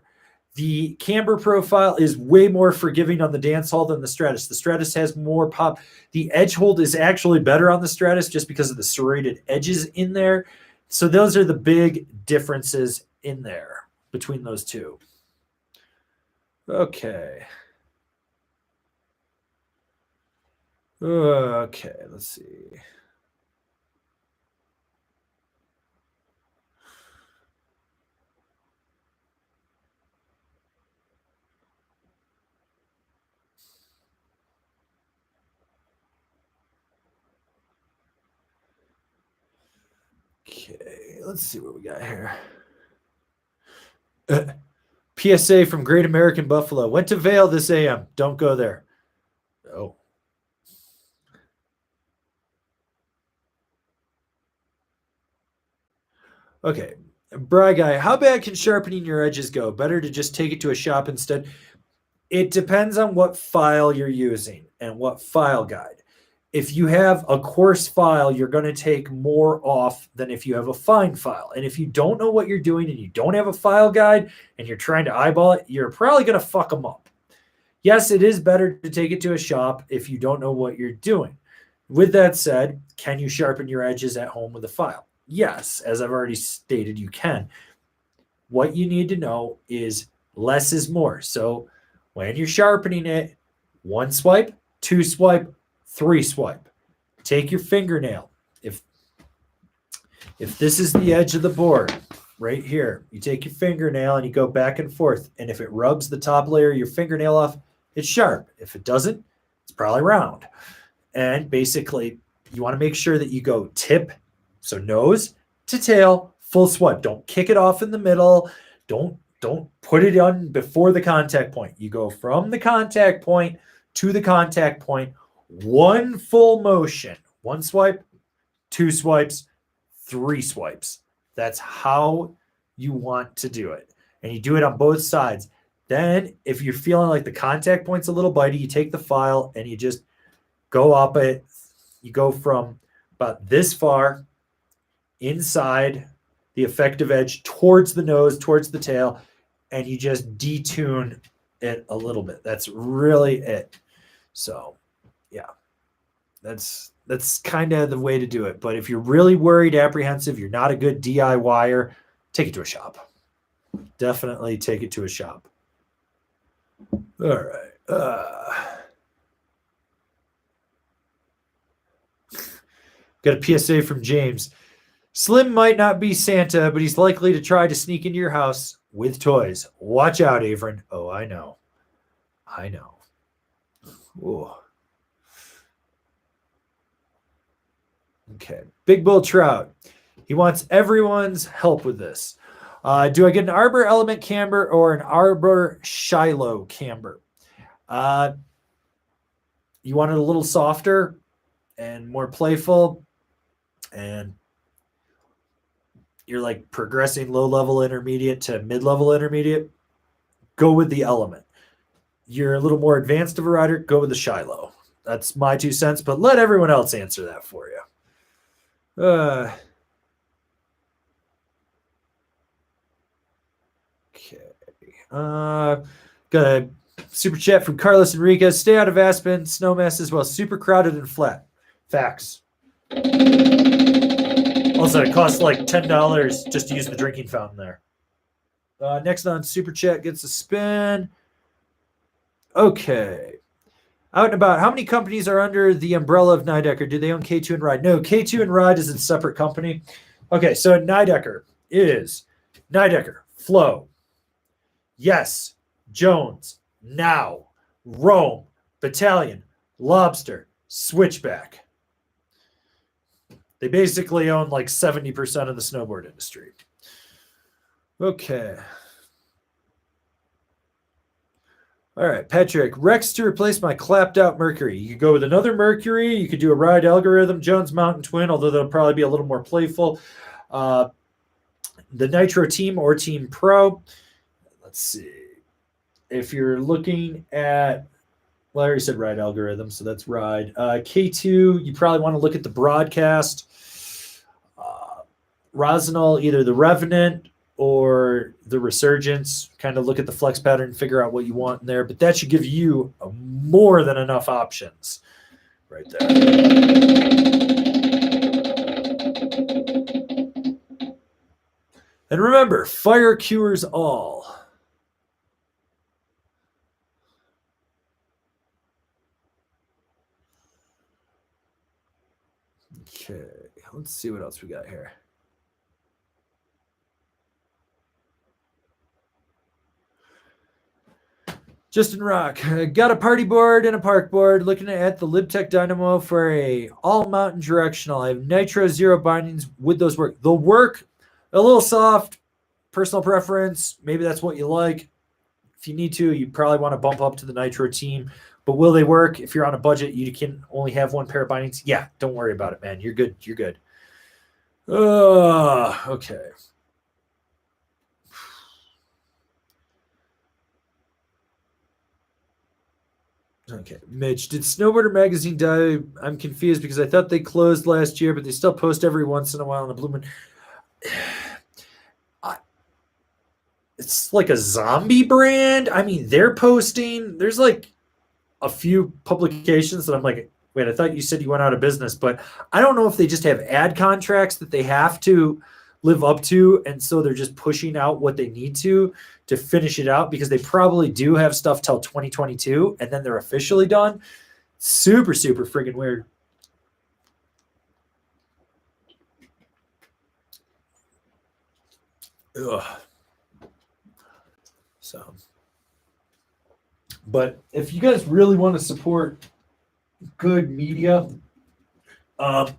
The camber profile is way more forgiving on the Dance Hall than the Stratus. The Stratus has more pop. The edge hold is actually better on the Stratus just because of the serrated edges in there. So those are the big differences in there between those two. Okay. Okay, let's see. Okay, let's see what we got here. PSA from Great American Buffalo. Went to Vail this AM. Don't go there. Oh. Okay. Bry Guy, how bad can sharpening your edges go? Better to just take it to a shop instead? It depends on what file you're using and what file guide. If you have a coarse file, you're going to take more off than if you have a fine file. And if you don't know what you're doing and you don't have a file guide and you're trying to eyeball it, you're probably going to fuck them up. Yes, it is better to take it to a shop if you don't know what you're doing. With that said, can you sharpen your edges at home with a file? Yes, as I've already stated, you can. What you need to know is less is more. So when you're sharpening it, 1 swipe, 2 swipe, 3 swipe. Take your fingernail. If this is the edge of the board right here, you take your fingernail and you go back and forth. And if it rubs the top layer of your fingernail off, it's sharp. If it doesn't, it's probably round. And basically, you want to make sure that you go tip, so nose to tail, full swipe. Don't kick it off in the middle. Don't put it on before the contact point. You go from the contact point to the contact point, 1 full motion. 1 swipe, 2 swipes, 3 swipes. That's how you want to do it. And you do it on both sides. Then if you're feeling like the contact point's a little bitey, you take the file and you just go up it. You go from about this far inside the effective edge towards the nose, towards the tail, and you just detune it a little bit. That's really it. So, yeah, that's kind of the way to do it. But if you're really worried, apprehensive, you're not a good DIYer, take it to a shop. Definitely take it to a shop. All right. Got a PSA from James. Slim might not be Santa, but he's likely to try to sneak into your house with toys. Watch out, Avran. Oh, I know. Ooh. Okay. Big Bull Trout. He wants everyone's help with this. Do I get an Arbor Element camber or an Arbor Shiloh camber? You want it a little softer and more playful, and you're like progressing low-level intermediate to mid-level intermediate, go with the Element. You're a little more advanced of a rider, go with the Shiloh. That's my 2 cents, but let everyone else answer that for you. Okay. Got a super chat from Carlos Enriquez. Stay out of Aspen. Snowmass is well super crowded and flat. Facts. Also, it costs like $10 just to use the drinking fountain there. Next on super chat gets a spin. Okay. Out and about. How many companies are under the umbrella of Nidecker? Do they own K2 and Ride? No, K2 and Ride is a separate company. Okay, so Nidecker is Nidecker, Flow, Yes, Jones, Now, Rome, Battalion, Lobster, Switchback. They basically own like 70% of the snowboard industry. Okay. All right, Patrick. Rex to replace my clapped out Mercury. You could go with another Mercury. You could do a Ride Algorithm, Jones Mountain Twin, although they'll probably be a little more playful. The Nitro Team or Team Pro. Let's see. If you're looking at, well, I already said Ride Algorithm, so that's Ride. K2, you probably want to look at the Broadcast. Rosinal, either the Revenant or the Resurgence. Kind of look at the flex pattern and figure out what you want in there. But that should give you more than enough options right there. And remember, fire cures all. Okay, let's see what else we got here. Justin Rock, got a party board and a park board. Looking at the LibTech Dynamo for a all mountain directional. I have nitro zero bindings. Would those work? They'll work. A little soft, personal preference. Maybe that's what you like. If you need to, you probably want to bump up to the nitro team. But will they work? If you're on a budget, you can only have one pair of bindings. Yeah, don't worry about it, man. You're good. You're good. Okay. Okay, Mitch, did Snowboarder magazine die? I'm confused because I thought they closed last year, but they still post every once in a while on the Blue Moon. It's like a zombie brand. I mean, they're posting. There's like a few publications that I'm like, wait, I thought you said you went out of business, but I don't know if they just have ad contracts that they have to live up to, and so they're just pushing out what they need to finish it out, because they probably do have stuff till 2022 and then they're officially done. Super friggin' weird. Ugh. So, but if you guys really want to support good media, I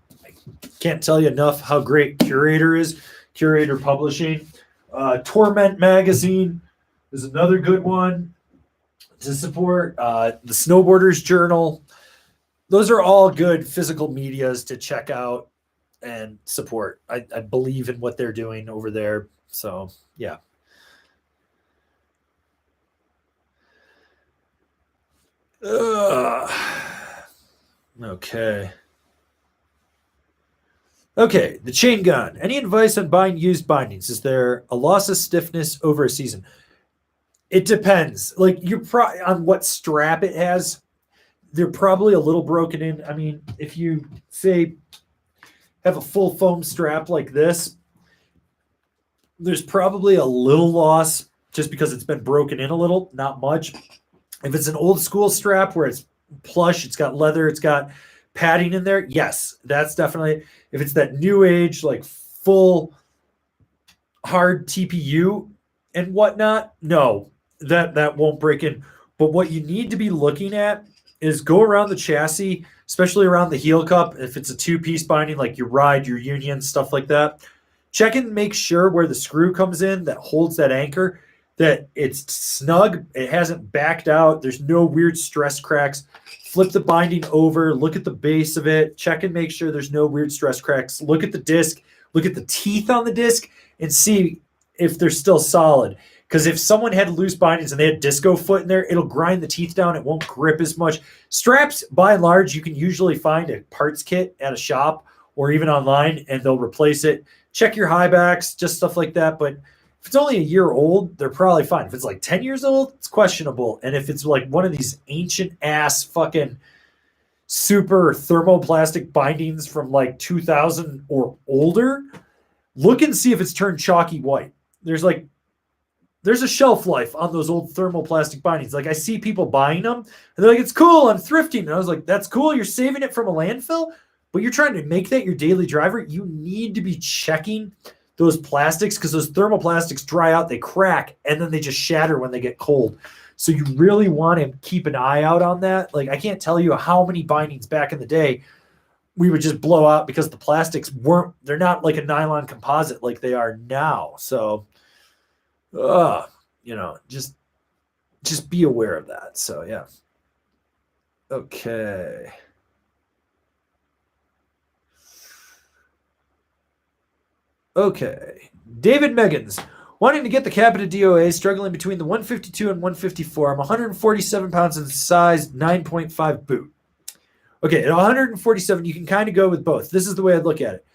can't tell you enough how great Curator is. Curator Publishing. Torment Magazine is another good one to support. The Snowboarders Journal. Those are all good physical medias to check out and support. I believe in what they're doing over there. So, yeah. Okay. Okay, the chain gun. Any advice on buying used bindings? Is there a loss of stiffness over a season? It depends. Like, you're probably on what strap it has. They're probably a little broken in. I mean, if you say have a full foam strap like this, there's probably a little loss just because it's been broken in a little, not much. If it's an old school strap where it's plush, it's got leather, it's got padding in there, yes, that's definitely. If it's that new age, like full hard TPU and whatnot, no, that won't break in. But what you need to be looking at is go around the chassis, especially around the heel cup. If it's a two-piece binding, like your ride, your union, stuff like that, check and make sure where the screw comes in that holds that anchor, that it's snug, it hasn't backed out, there's no weird stress cracks. Flip the binding over, look at the base of it, check and make sure there's no weird stress cracks. Look at the disc, look at the teeth on the disc, and see if they're still solid. Because if someone had loose bindings and they had disco foot in there, it'll grind the teeth down. It won't grip as much. Straps, by and large, you can usually find a parts kit at a shop or even online, and they'll replace it. Check your high backs, just stuff like that. But if it's only a year old, they're probably fine. If it's like 10 years old, it's questionable. And if it's like one of these ancient ass fucking super thermoplastic bindings from like 2000 or older, look and see if it's turned chalky white. There's a shelf life on those old thermoplastic bindings. Like, I see people buying them and they're like, it's cool, I'm thrifting. And I was like, that's cool. You're saving it from a landfill, but you're trying to make that your daily driver. You need to be checking those plastics, because those thermoplastics dry out, they crack, and then they just shatter when they get cold. So you really want to keep an eye out on that. Like, I can't tell you how many bindings back in the day we would just blow out because the plastics they're not like a nylon composite like they are now. So, just be aware of that. So, yeah. Okay. Okay. David Meggins, wanting to get the Capita DOA, struggling between the 152 and 154. I'm 147 pounds in size 9.5 boot. Okay, at 147, you can kind of go with both. This is the way I'd look at it.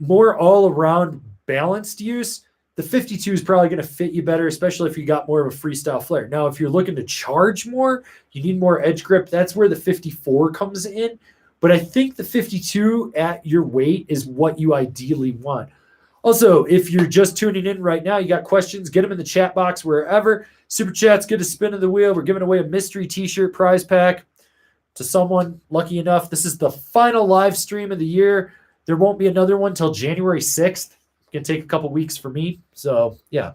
More all-around balanced use, the 52 is probably going to fit you better, especially if you got more of a freestyle flare. Now, if you're looking to charge more, you need more edge grip, that's where the 54 comes in. But I think the 52 at your weight is what you ideally want. Also, if you're just tuning in right now, you got questions, get them in the chat box wherever. Super Chat's get a spin of the wheel. We're giving away a mystery t-shirt prize pack to someone lucky enough. This is the final live stream of the year. There won't be another one till January 6th. It's going to take a couple weeks for me. So, yeah.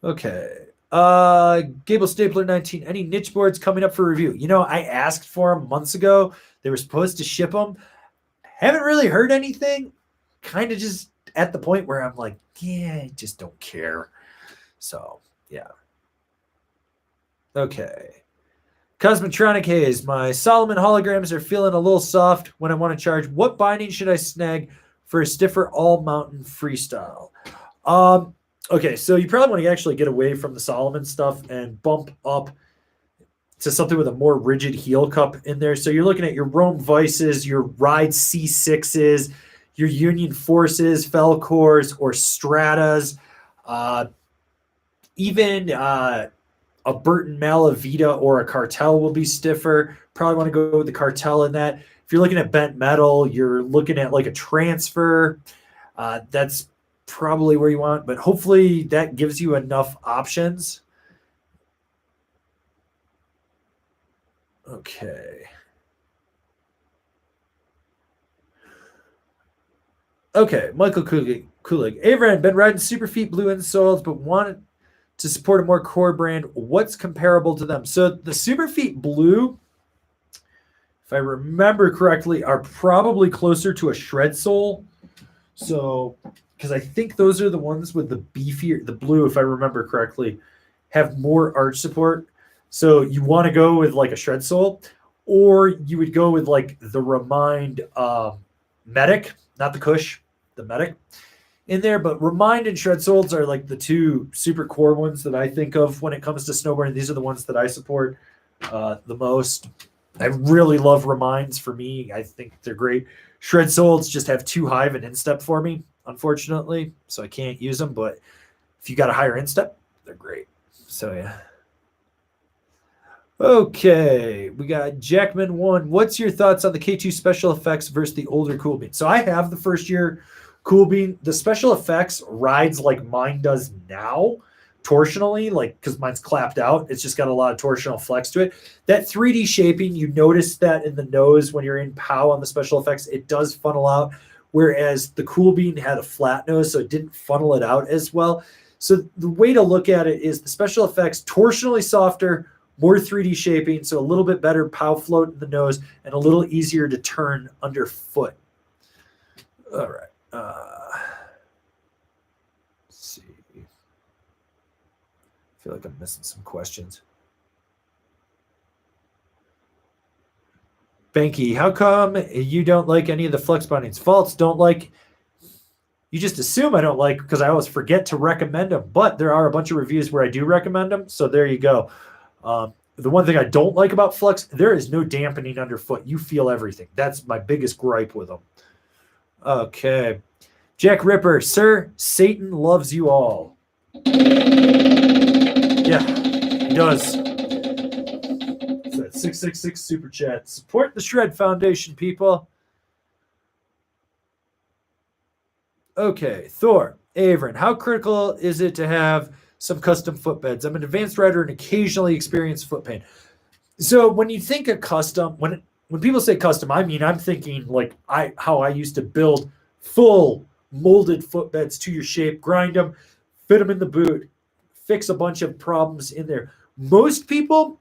Okay. Gable Stapler 19. Any niche boards coming up for review? You know, I asked for them months ago. They were supposed to ship them. Haven't really heard anything. Kind of just at the point where I'm like, yeah, I just don't care. So, yeah. Okay. Cosmetronic Haze. My Solomon holograms are feeling a little soft when I want to charge. What binding should I snag for a stiffer all-mountain freestyle? Okay, so you probably want to actually get away from the Solomon stuff and bump up to something with a more rigid heel cup in there. So you're looking at your Rome Vices, your Ride C6s, your Union Forces, Felcors, or Stratas, even a Burton Malavita or a Cartel will be stiffer. Probably want to go with the Cartel in that. If you're looking at bent metal, you're looking at like a Transfer. That's probably where you want, but hopefully that gives you enough options. Okay. Okay, Michael Kulig. Avran, been riding Superfeet blue insoles, but wanted to support a more core brand. What's comparable to them? So the Superfeet blue, if I remember correctly, are probably closer to a shred sole. So, because I think those are the ones with the beefier, the blue, if I remember correctly, have more arch support. So you want to go with like a shred sole, or you would go with like the Remind Medic, not the Cush, the Medic in there. But Remind and shred soles are like the two super core ones that I think of when it comes to snowboarding. These are the ones that I support the most. I really love Reminds. For me, I think they're great. Shred soles just have too high of an instep for me, unfortunately, so I can't use them. But if you got a higher instep, they're great. So yeah. Okay, we got Jackman 1. What's your thoughts on the K2 special effects versus the older Cool Bean? So I have the first year Cool Bean. The special effects rides like mine does now, torsionally, like because mine's clapped out. It's just got a lot of torsional flex to it. That 3D shaping, you notice that in the nose when you're in POW on the special effects, it does funnel out, whereas the Cool Bean had a flat nose, so it didn't funnel it out as well. So the way to look at it is the special effects torsionally softer, more 3D shaping, so a little bit better POW float in the nose and a little easier to turn underfoot. All right. Let's see. I feel like I'm missing some questions. Banky, how come you don't like any of the flex bindings? Faults don't like. You just assume I don't like because I always forget to recommend them. But there are a bunch of reviews where I do recommend them. So there you go. The one thing I don't like about Flex, there is no dampening underfoot. You feel everything. That's my biggest gripe with them. Okay. Jack Ripper, sir, Satan loves you all. Yeah, he does. It's that 666 super chat. Support the Shred Foundation, people. Okay, Thor, Avran, how critical is it to have some custom footbeds? I'm an advanced rider and occasionally experience foot pain. So when you think of custom, when people say custom, I mean, I'm thinking like how I used to build full molded footbeds to your shape, grind them, fit them in the boot, fix a bunch of problems in there. Most people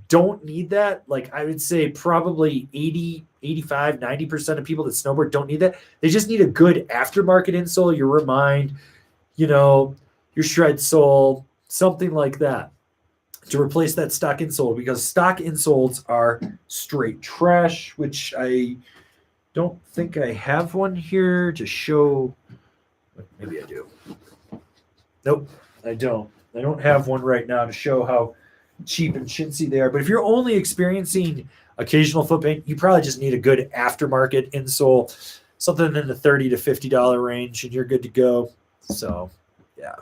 don't need that. Like I would say probably 80, 85, 90% of people that snowboard don't need that. They just need a good aftermarket insole, your Remind, your shred sole, something like that to replace that stock insole, because stock insoles are straight trash, which I don't think I have one here to show. Maybe I do. Nope, I don't. I don't have one right now to show how cheap and chintzy they are. But if you're only experiencing occasional foot pain, you probably just need a good aftermarket insole, something in the $30 to $50 range, and you're good to go. So, yeah.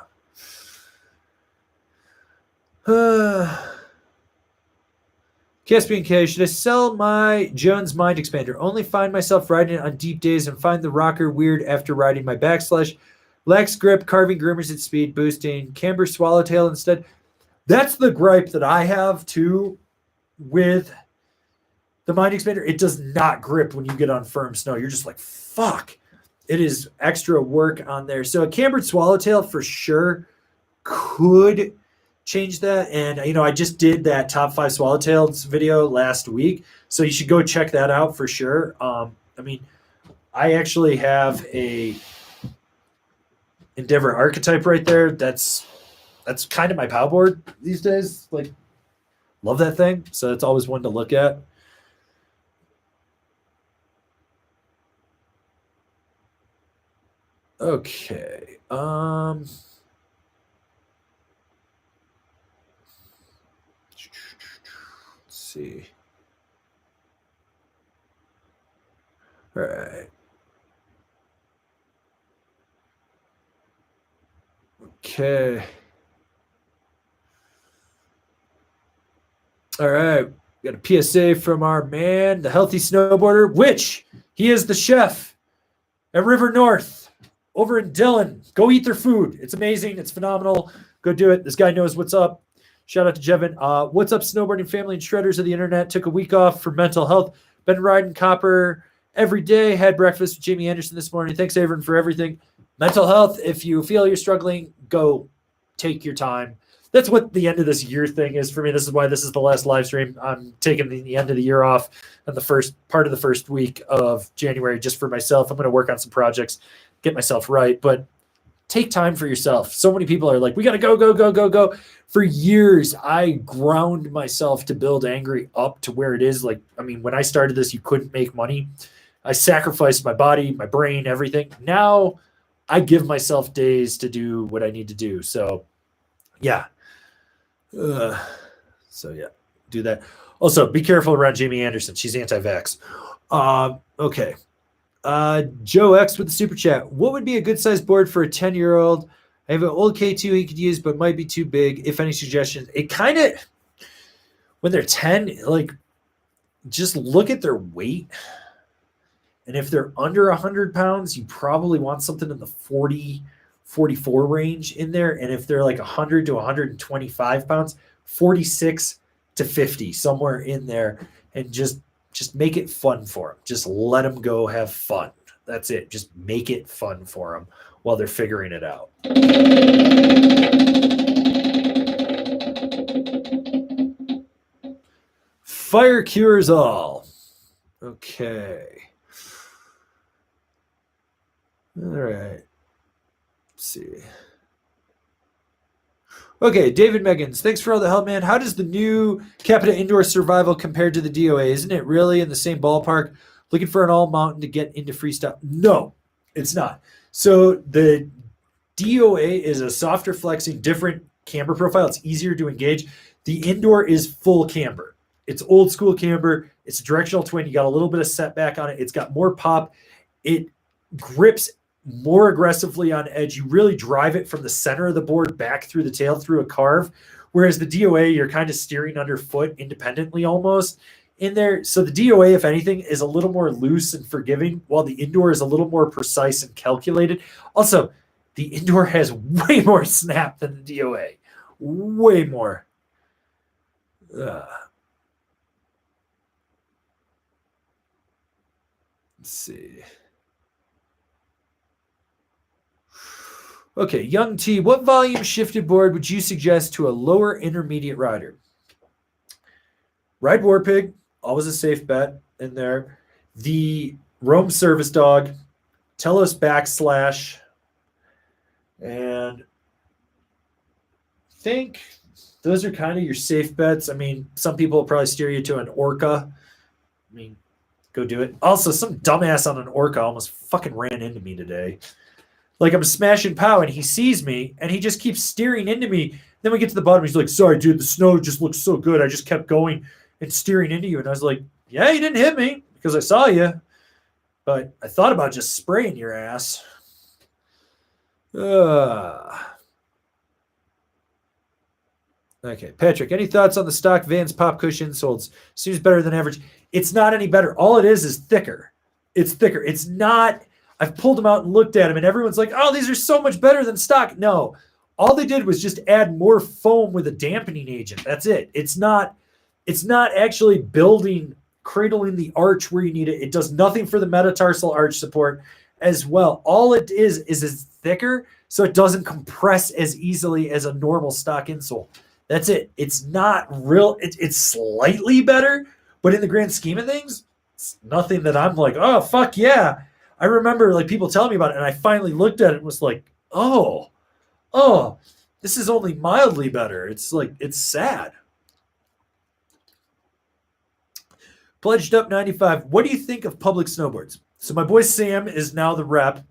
Caspian K, should I sell my Jones Mind Expander? Only find myself riding it on deep days and find the rocker weird after riding my backslash. Lax grip, carving groomers at speed, boosting, camber swallowtail instead. That's the gripe that I have too with the Mind Expander. It does not grip when you get on firm snow. You're just like, fuck. It is extra work on there. So a cambered swallowtail for sure could change that. And, I just did that top 5 swallowtails video last week. So you should go check that out for sure. I actually have a Endeavor archetype right there. That's kind of my pow board these days. Like, love that thing. So it's always one to look at. Okay. Let's see. All right. Okay. All right. We got a PSA from our man, the healthy snowboarder, which he is the chef at River North over in Dillon. Go eat their food. It's amazing. It's phenomenal. Go do it. This guy knows what's up. Shout out to Jevin. What's up, snowboarding family and shredders of the internet? Took a week off for mental health. Been riding copper every day. Had breakfast with Jamie Anderson this morning. Thanks, Avran, for everything. Mental health, if you feel you're struggling, go take your time. That's what the end of this year thing is for me. This is why this is the last live stream. I'm taking the end of the year off and the first part of the first week of January just for myself. I'm going to work on some projects, get myself right, but take time for yourself. So many people are like, we got to go. For years, I ground myself to build Angry up to where it is. Like, when I started this, you couldn't make money. I sacrificed my body, my brain, everything. Now I give myself days to do what I need to do. So, yeah. Do that. Also, be careful around Jamie Anderson. She's anti-vax. Okay. Joe X with the super chat. What would be a good size board for a 10-year-old? I have an old K2 he could use, but might be too big. If any suggestions? It kind of, when they're 10, like, just look at their weight. And if they're under 100 pounds, you probably want something in the 40, 44 range in there. And if they're like 100 to 125 pounds, 46 to 50, somewhere in there. And just make it fun for them. Just let them go have fun. That's it. Just make it fun for them while they're figuring it out. Fire cures all. Okay. All right. Let's see. Okay, David Meggins, thanks for all the help, man. How does the new Capita Indoor Survival compare to the DOA? Isn't it really in the same ballpark? Looking for an all-mountain to get into freestyle? No, it's not. So the DOA is a softer flexing, different camber profile. It's easier to engage. The indoor is full camber. It's old school camber. It's a directional twin. You got a little bit of setback on it. It's got more pop. It grips more aggressively on edge. You really drive it from the center of the board back through the tail through a carve, whereas the DOA, you're kind of steering underfoot independently almost in there. So the DOA, if anything, is a little more loose and forgiving, while the indoor is a little more precise and calculated. Also, the indoor has way more snap than the DOA. Way more. Let's see. Okay, Young T, what volume shifted board would you suggest to a lower intermediate rider? Ride Warpig, always a safe bet in there. The Rome Service Dog, Telos Backslash, and I think those are kind of your safe bets. Some people will probably steer you to an Orca. Go do it. Also, some dumbass on an Orca almost fucking ran into me today. Like, I'm smashing pow, and he sees me, and he just keeps steering into me. Then we get to the bottom. He's like, sorry, dude, the snow just looks so good. I just kept going and steering into you. And I was like, yeah, you didn't hit me because I saw you. But I thought about just spraying your ass. Okay, Patrick, any thoughts on the stock Vans pop cushion sold? Seems better than average. It's not any better. All it is thicker. It's thicker. It's not... I've pulled them out and looked at them, and everyone's like, oh, these are so much better than stock. No, all they did was just add more foam with a dampening agent. That's it. It's not actually cradling the arch where you need it. It does nothing for the metatarsal arch support as well. All it is it's thicker, so it doesn't compress as easily as a normal stock insole. That's it. It's not real. It's slightly better, but in the grand scheme of things, it's nothing that I'm like, oh, fuck yeah. I remember like people telling me about it, and I finally looked at it and was like, oh, this is only mildly better. It's like, it's sad. Pledged up 95. What do you think of public snowboards? So my boy Sam is now the rep,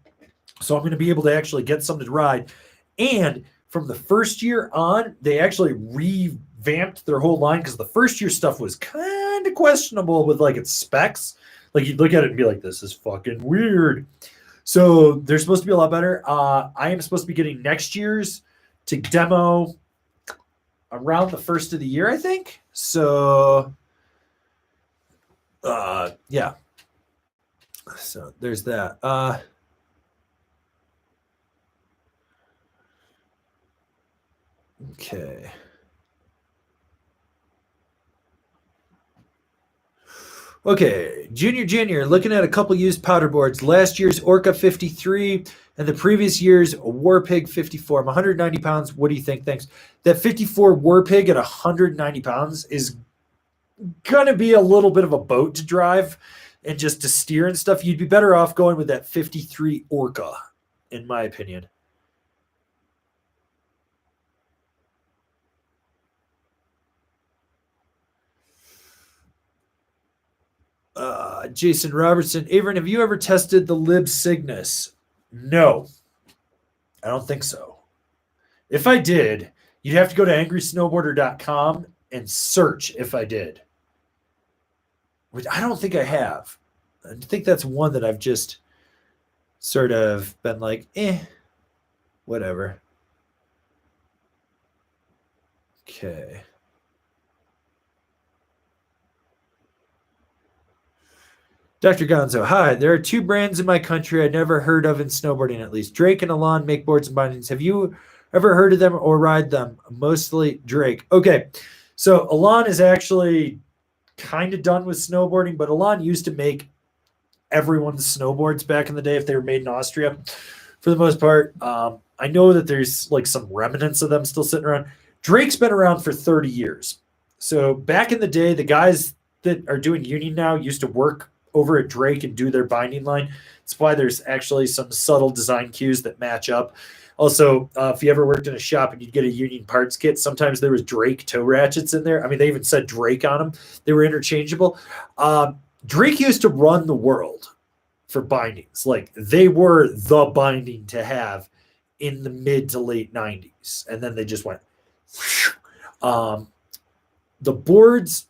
so I'm going to be able to actually get some to ride. And from the first year on, they actually revamped their whole line because the first year stuff was kind of questionable with like its specs. Like you'd look at it and be like, this is fucking weird. So they're supposed to be a lot better. I am supposed to be getting next year's to demo around the first of the year, I think. So yeah. So there's that. Okay. Okay, Junior, looking at a couple used powder boards. Last year's Orca 53 and the previous year's War Pig 54. I'm 190 pounds. What do you think? Thanks. That 54 War Pig at 190 pounds is going to be a little bit of a boat to drive and just to steer and stuff. You'd be better off going with that 53 Orca, in my opinion. Jason Robertson, Avran, have you ever tested the Lib Cygnus? No, I don't think so. If I did, you'd have to go to angrysnowboarder.com and search if I did. Which I don't think I have. I think that's one that I've just sort of been like, whatever. Okay. Dr. Gonzo, hi. There are two brands in my country I never heard of in snowboarding, at least. Drake and Elan make boards and bindings. Have you ever heard of them or ride them? Mostly Drake. Okay, so Elan is actually kind of done with snowboarding, but Elan used to make everyone's snowboards back in the day if they were made in Austria, for the most part. I know that there's like some remnants of them still sitting around. Drake's been around for 30 years. So back in the day, the guys that are doing Union now used to work over at Drake and do their binding line. That's why there's actually some subtle design cues that match up. Also, if you ever worked in a shop and you'd get a Union parts kit, sometimes there was Drake toe ratchets in there. I mean, they even said Drake on them. They were interchangeable. Drake used to run the world for bindings. Like, they were the binding to have in the mid to late 90s. And then they just went. The boards,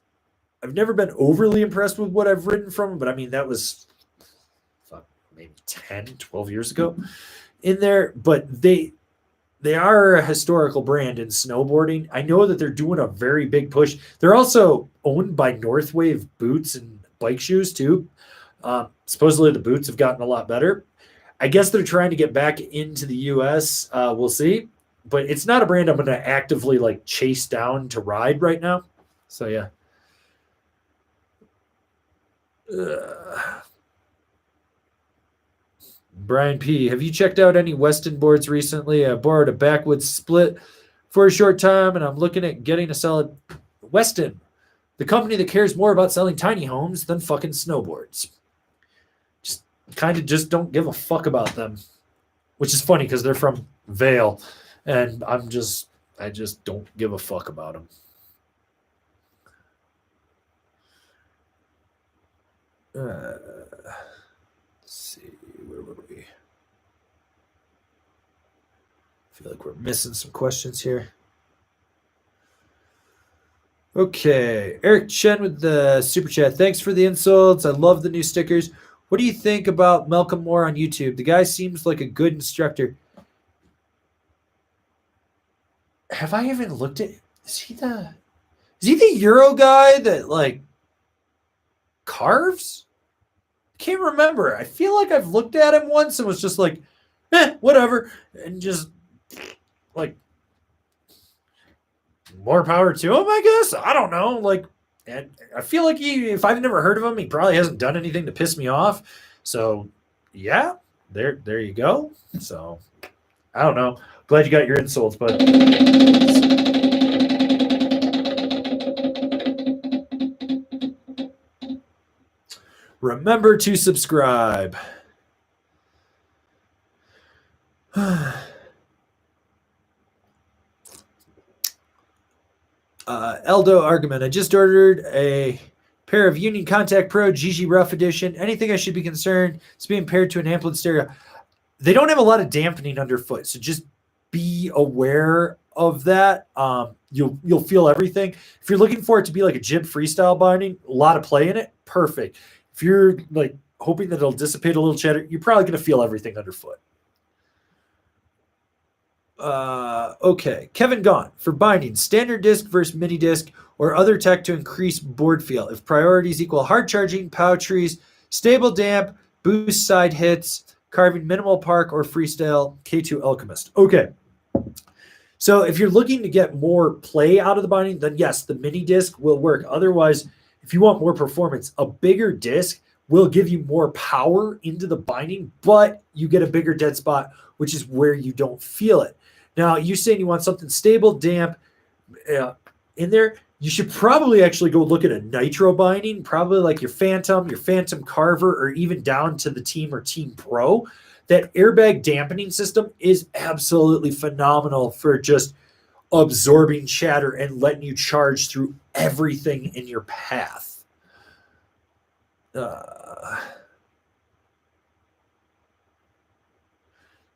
I've never been overly impressed with what I've ridden from them, but I mean, that was maybe 10, 12 years ago in there. But they are a historical brand in snowboarding. I know that they're doing a very big push. They're also owned by Northwave boots and bike shoes too. Supposedly the boots have gotten a lot better. I guess they're trying to get back into the US. We'll see. But it's not a brand I'm going to actively like chase down to ride right now. So yeah. Brian P, have you checked out any Weston boards recently? I borrowed a backwoods split for a short time, and I'm looking at getting a solid Weston, the company that cares more about selling tiny homes than fucking snowboards. Just don't give a fuck about them, which is funny because they're from Vail, and I just don't give a fuck about them. Let's see, where were we? I feel like we're missing some questions here. Okay, Eric Chen with the super chat. Thanks for the insults. I love the new stickers. What do you think about Malcolm Moore on YouTube? The guy seems like a good instructor. Have I even looked at? Is he the Euro guy that like carves? Can't remember. I feel like I've looked at him once and was just like, whatever. And just like, more power to him, I guess. I don't know. Like, and I feel like if I've never heard of him, he probably hasn't done anything to piss me off. So yeah, there you go. So I don't know. Glad you got your insults, but Remember to subscribe. Eldo Argument. I just ordered a pair of Union Contact Pro GG Rough Edition. Anything I should be concerned? It's being paired to an amplitude stereo. They don't have a lot of dampening underfoot, so just be aware of that. You'll feel everything. If you're looking for it to be like a jib freestyle binding, a lot of play in it, perfect. If you're like hoping that it'll dissipate a little cheddar, you're probably going to feel everything underfoot. Okay, Kevin Gaunt. For binding, standard disc versus mini disc or other tech to increase board feel. If priorities equal hard charging, pow trees, stable damp, boost side hits, carving minimal park or freestyle, K2 Alchemist. Okay, so if you're looking to get more play out of the binding, then yes, the mini disc will work. Otherwise, if you want more performance, a bigger disc will give you more power into the binding, but you get a bigger dead spot, which is where you don't feel it. Now, you're saying you want something stable, damp in there. You should probably actually go look at a nitro binding, probably like your Phantom Carver, or even down to the Team or Team Pro. That airbag dampening system is absolutely phenomenal for just absorbing chatter and letting you charge through everything in your path.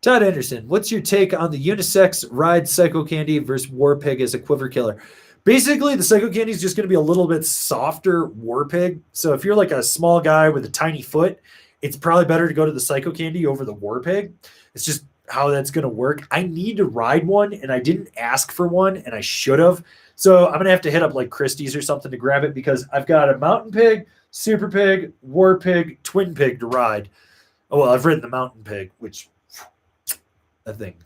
Todd Anderson, what's your take on the unisex ride Psycho Candy versus War Pig as a quiver killer? Basically, the Psycho Candy is just going to be a little bit softer War Pig. So if you're like a small guy with a tiny foot, it's probably better to go to the Psycho Candy over the War Pig. It's just how that's going to work. I need to ride one, and I didn't ask for one, and I should have. So I'm going to have to hit up like Christie's or something to grab it, because I've got a Mountain Pig, Super Pig, War Pig, Twin Pig to ride. Oh, well, I've ridden the Mountain Pig, which I think,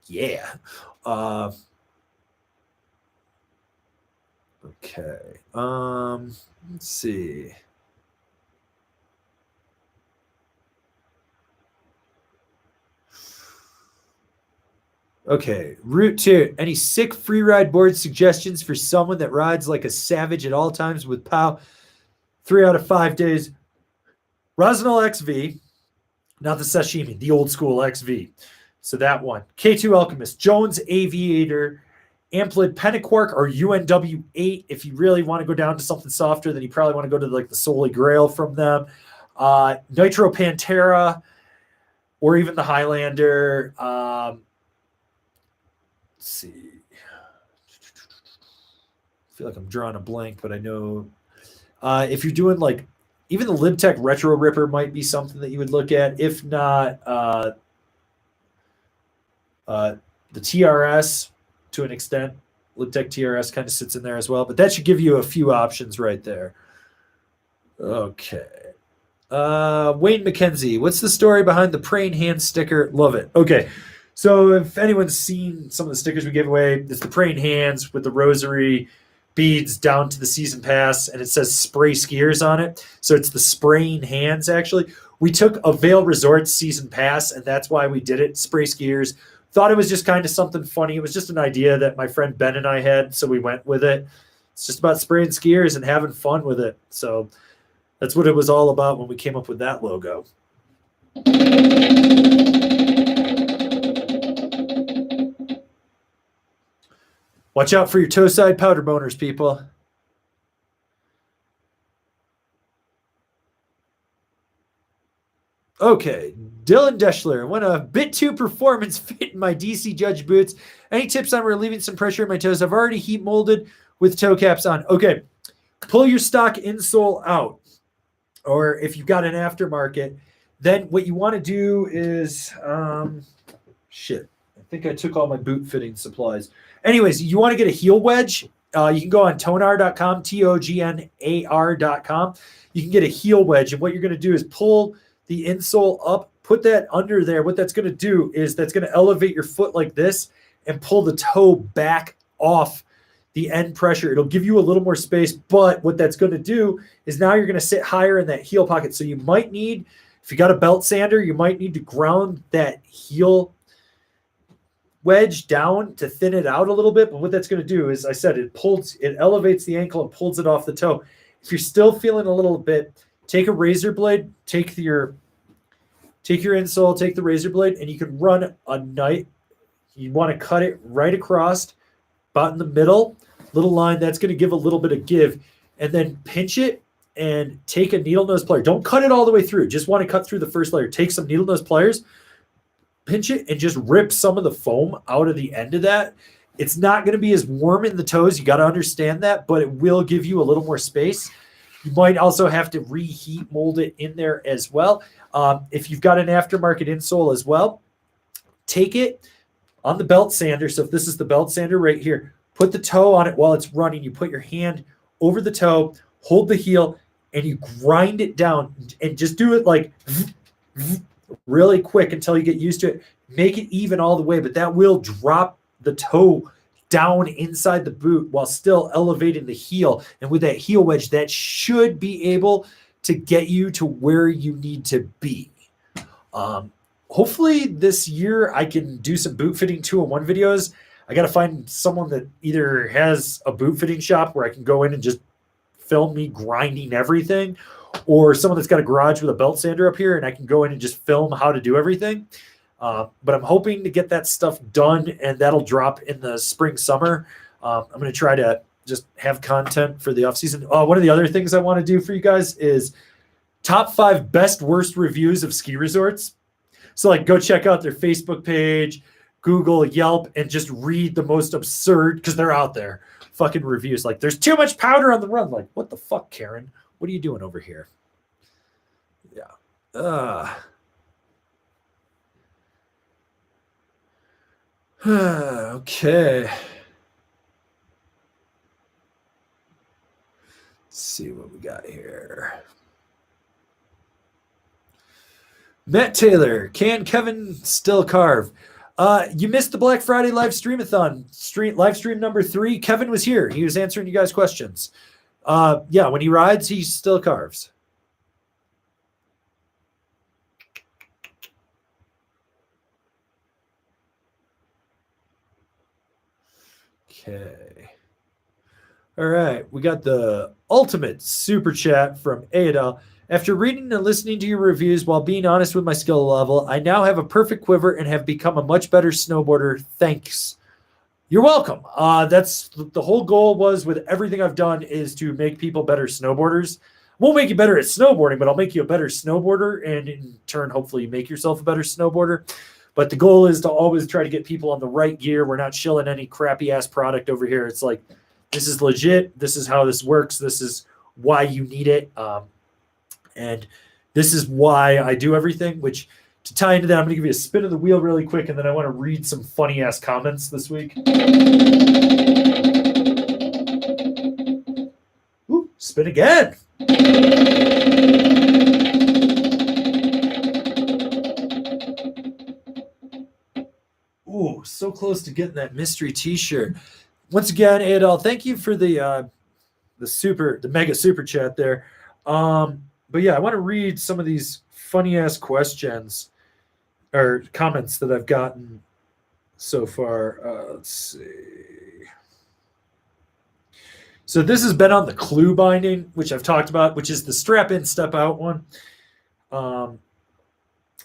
yeah. Okay. Let's see. Okay. Route 2. Any sick free ride board suggestions for someone that rides like a savage at all times with POW? 3 out of 5 days. Rosinal XV. Not the sashimi, the old school XV. So that one. K2 Alchemist, Jones Aviator, Amplid Pennaquark, or UNW8. If you really want to go down to something softer, then you probably want to go to like the Soli Grail from them. Nitro Pantera, or even the Highlander. Let's see. I feel like I'm drawing a blank, but I know if you're doing like even the Libtech Retro Ripper might be something that you would look at. If not, the TRS to an extent. Libtech TRS kind of sits in there as well, but that should give you a few options right there. Okay. Wayne McKenzie, what's the story behind the praying hand sticker? Love it. Okay. So if anyone's seen some of the stickers we gave away, it's the praying hands with the rosary beads down to the season pass, and it says spray skiers on it. So it's the spraying hands, actually. We took a Vail Resort season pass, and that's why we did it, spray skiers. Thought it was just kind of something funny. It was just an idea that my friend Ben and I had, so we went with it. It's just about spraying skiers and having fun with it. So that's what it was all about when we came up with that logo. Watch out for your toe side powder boners, people. Okay, Dylan Deschler. When a bit too performance fit in my DC Judge boots. Any tips on relieving some pressure in my toes? I've already heat molded with toe caps on. Okay, pull your stock insole out. Or if you've got an aftermarket, then what you want to do is, shit, I think I took all my boot fitting supplies. Anyways, you want to get a heel wedge. You can go on tonar.com, TOGNAR.com. You can get a heel wedge, and what you're going to do is pull the insole up, put that under there. What that's going to do is that's going to elevate your foot like this and pull the toe back off the end pressure. It'll give you a little more space, but what that's going to do is now you're going to sit higher in that heel pocket. So you might need, if you got a belt sander, you might need to ground that heel wedge down to thin it out a little bit. But what that's going to do is, I said, it elevates the ankle and pulls it off the toe. If you're still feeling a little bit take a razor blade, take your insole, take the razor blade, and you can run a knife. You want to cut it right across, about in the middle, little line. That's going to give a little bit of give, and then pinch it and take a needle nose plier. Don't cut it all the way through. Just want to cut through the first layer. Take some needle nose pliers, pinch it, and just rip some of the foam out of the end of that. It's not going to be as warm in the toes. You got to understand that, but it will give you a little more space. You might also have to reheat mold it in there as well. If you've got an aftermarket insole as well, take it on the belt sander. So if this is the belt sander right here, put the toe on it while it's running. You put your hand over the toe, hold the heel, and you grind it down and just do it like really quick until you get used to it. Make it even all the way, but that will drop the toe down inside the boot while still elevating the heel. And with that heel wedge, that should be able to get you to where you need to be. Hopefully this year I can do some boot fitting 2-in-1 videos. I got to find someone that either has a boot fitting shop where I can go in and just film me grinding everything, or someone that's got a garage with a belt sander up here and I can go in and just film how to do everything. But I'm hoping to get that stuff done, and that'll drop in the spring, summer. I'm going to try to just have content for the off season. One of the other things I want to do for you guys is top 5 best worst reviews of ski resorts. So like go check out their Facebook page, Google, Yelp, and just read the most absurd, because they're out there, fucking reviews. Like, there's too much powder on the run. Like, what the fuck, Karen? What are you doing over here? Yeah. Okay. Let's see what we got here. Matt Taylor, can Kevin still carve? You missed the Black Friday live streamathon, live stream number 3. Kevin was here. He was answering you guys' questions. Yeah, when he rides, he still carves. Okay. All right. We got the ultimate super chat from Ada. After reading and listening to your reviews while being honest with my skill level, I now have a perfect quiver and have become a much better snowboarder. Thanks. You're welcome. That's the whole goal was with everything I've done is to make people better snowboarders. Won't make you better at snowboarding, but I'll make you a better snowboarder, and in turn, hopefully make yourself a better snowboarder. But the goal is to always try to get people on the right gear. We're not shilling any crappy ass product over here. It's like, this is legit. This is how this works. This is why you need it. And this is why I do everything, which to tie into that, I'm going to give you a spin of the wheel really quick, and then I want to read some funny ass comments this week. Ooh, spin again. Ooh, so close to getting that mystery t-shirt. Once again, Adel, thank you for the mega super chat there. But yeah, I want to read some of these funny ass questions or comments that I've gotten so far. Let's see. So this has been on the clue binding, which I've talked about, which is the strap in, step out one.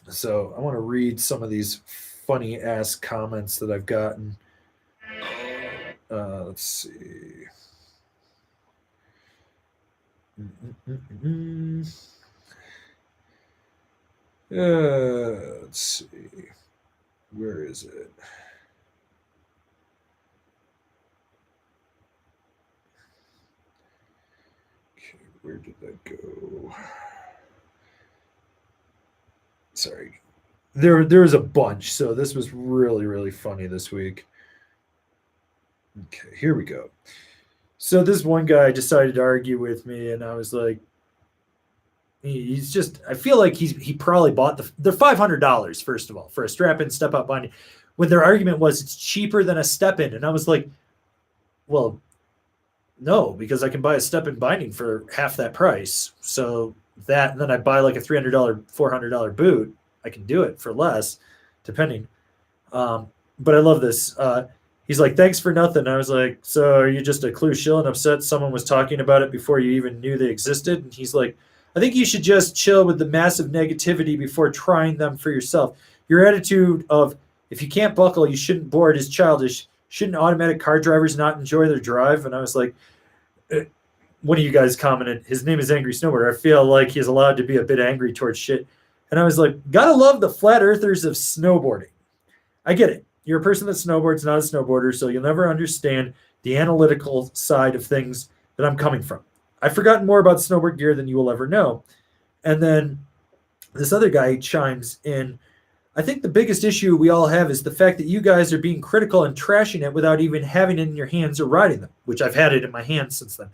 So I want to read some of these funny ass comments that I've gotten. Let's see. Let's see. Where is it? Okay, where did that go? Sorry. There was a bunch, so this was really, really funny this week. Okay, here we go. So this one guy decided to argue with me, and I was like, he's just, I feel like he probably bought they're $500, first of all, for a strap-in step-out binding, when their argument was it's cheaper than a step-in. And I was like, well, no, because I can buy a step-in binding for half that price. So that, and then I buy like a $300, $400 boot, I can do it for less, depending. But I love this. He's like, thanks for nothing. I was like, so are you just a clue shill and upset someone was talking about it before you even knew they existed? And he's like, I think you should just chill with the massive negativity before trying them for yourself. Your attitude of, if you can't buckle, you shouldn't board is childish. Shouldn't automatic car drivers not enjoy their drive? And I was like, one of you guys commented, his name is Angry Snowboarder. I feel like he's allowed to be a bit angry towards shit. And I was like, gotta love the flat earthers of snowboarding. I get it. You're a person that snowboards, not a snowboarder, so you'll never understand the analytical side of things that I'm coming from. I've forgotten more about snowboard gear than you will ever know. And then this other guy chimes in. I think the biggest issue we all have is the fact that you guys are being critical and trashing it without even having it in your hands or riding them, which I've had it in my hands since then.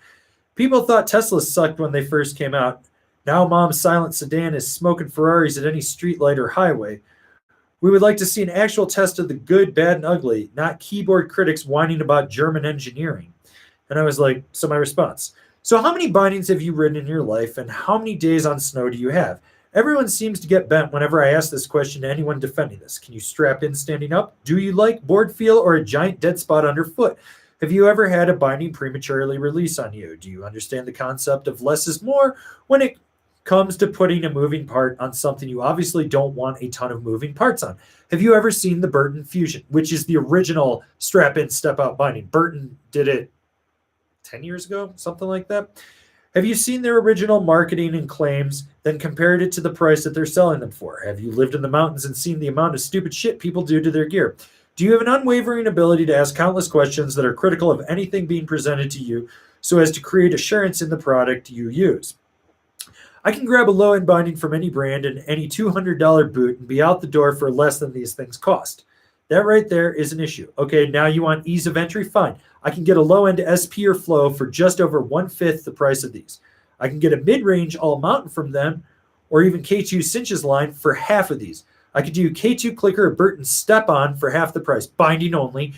People thought Teslas sucked when they first came out. Now mom's silent sedan is smoking Ferraris at any streetlight or highway. We would like to see an actual test of the good, bad, and ugly, not keyboard critics whining about German engineering. And I was like, so my response. So how many bindings have you ridden in your life, and how many days on snow do you have? Everyone seems to get bent whenever I ask this question to anyone defending this. Can you strap in standing up? Do you like board feel or a giant dead spot underfoot? Have you ever had a binding prematurely release on you? Do you understand the concept of less is more when it comes to putting a moving part on something you obviously don't want a ton of moving parts on? Have you ever seen the Burton Fusion, which is the original strap-in, step-out binding? Burton did it 10 years ago, something like that. Have you seen their original marketing and claims, then compared it to the price that they're selling them for? Have you lived in the mountains and seen the amount of stupid shit people do to their gear? Do you have an unwavering ability to ask countless questions that are critical of anything being presented to you so as to create assurance in the product you use? I can grab a low-end binding from any brand and any $200 boot and be out the door for less than these things cost. That right there is an issue. Okay, now you want ease of entry? Fine. I can get a low-end SP or Flow for just over 1/5 the price of these. I can get a mid-range all mountain from them, or even K2 Cinch's line for half of these. I could do K2 Clicker or Burton Step-On for half the price, binding only.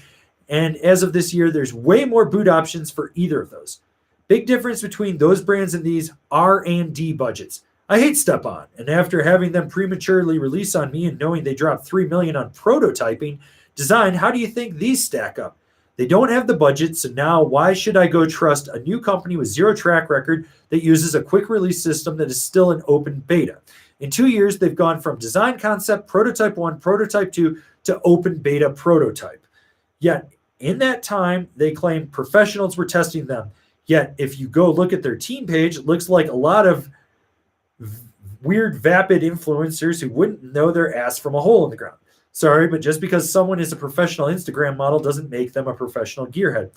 And as of this year, there's way more boot options for either of those. Big difference between those brands and these R&D budgets. I hate Step-On, and after having them prematurely release on me and knowing they dropped $3 million on prototyping design, how do you think these stack up? They don't have the budget, so now why should I go trust a new company with zero track record that uses a quick release system that is still an open beta? In 2 years, they've gone from design concept, prototype 1, prototype 2, to open beta prototype. Yet, in that time, they claim professionals were testing them. Yet, if you go look at their team page, it looks like a lot of weird, vapid influencers who wouldn't know their ass from a hole in the ground. Sorry, but just because someone is a professional Instagram model doesn't make them a professional gearhead.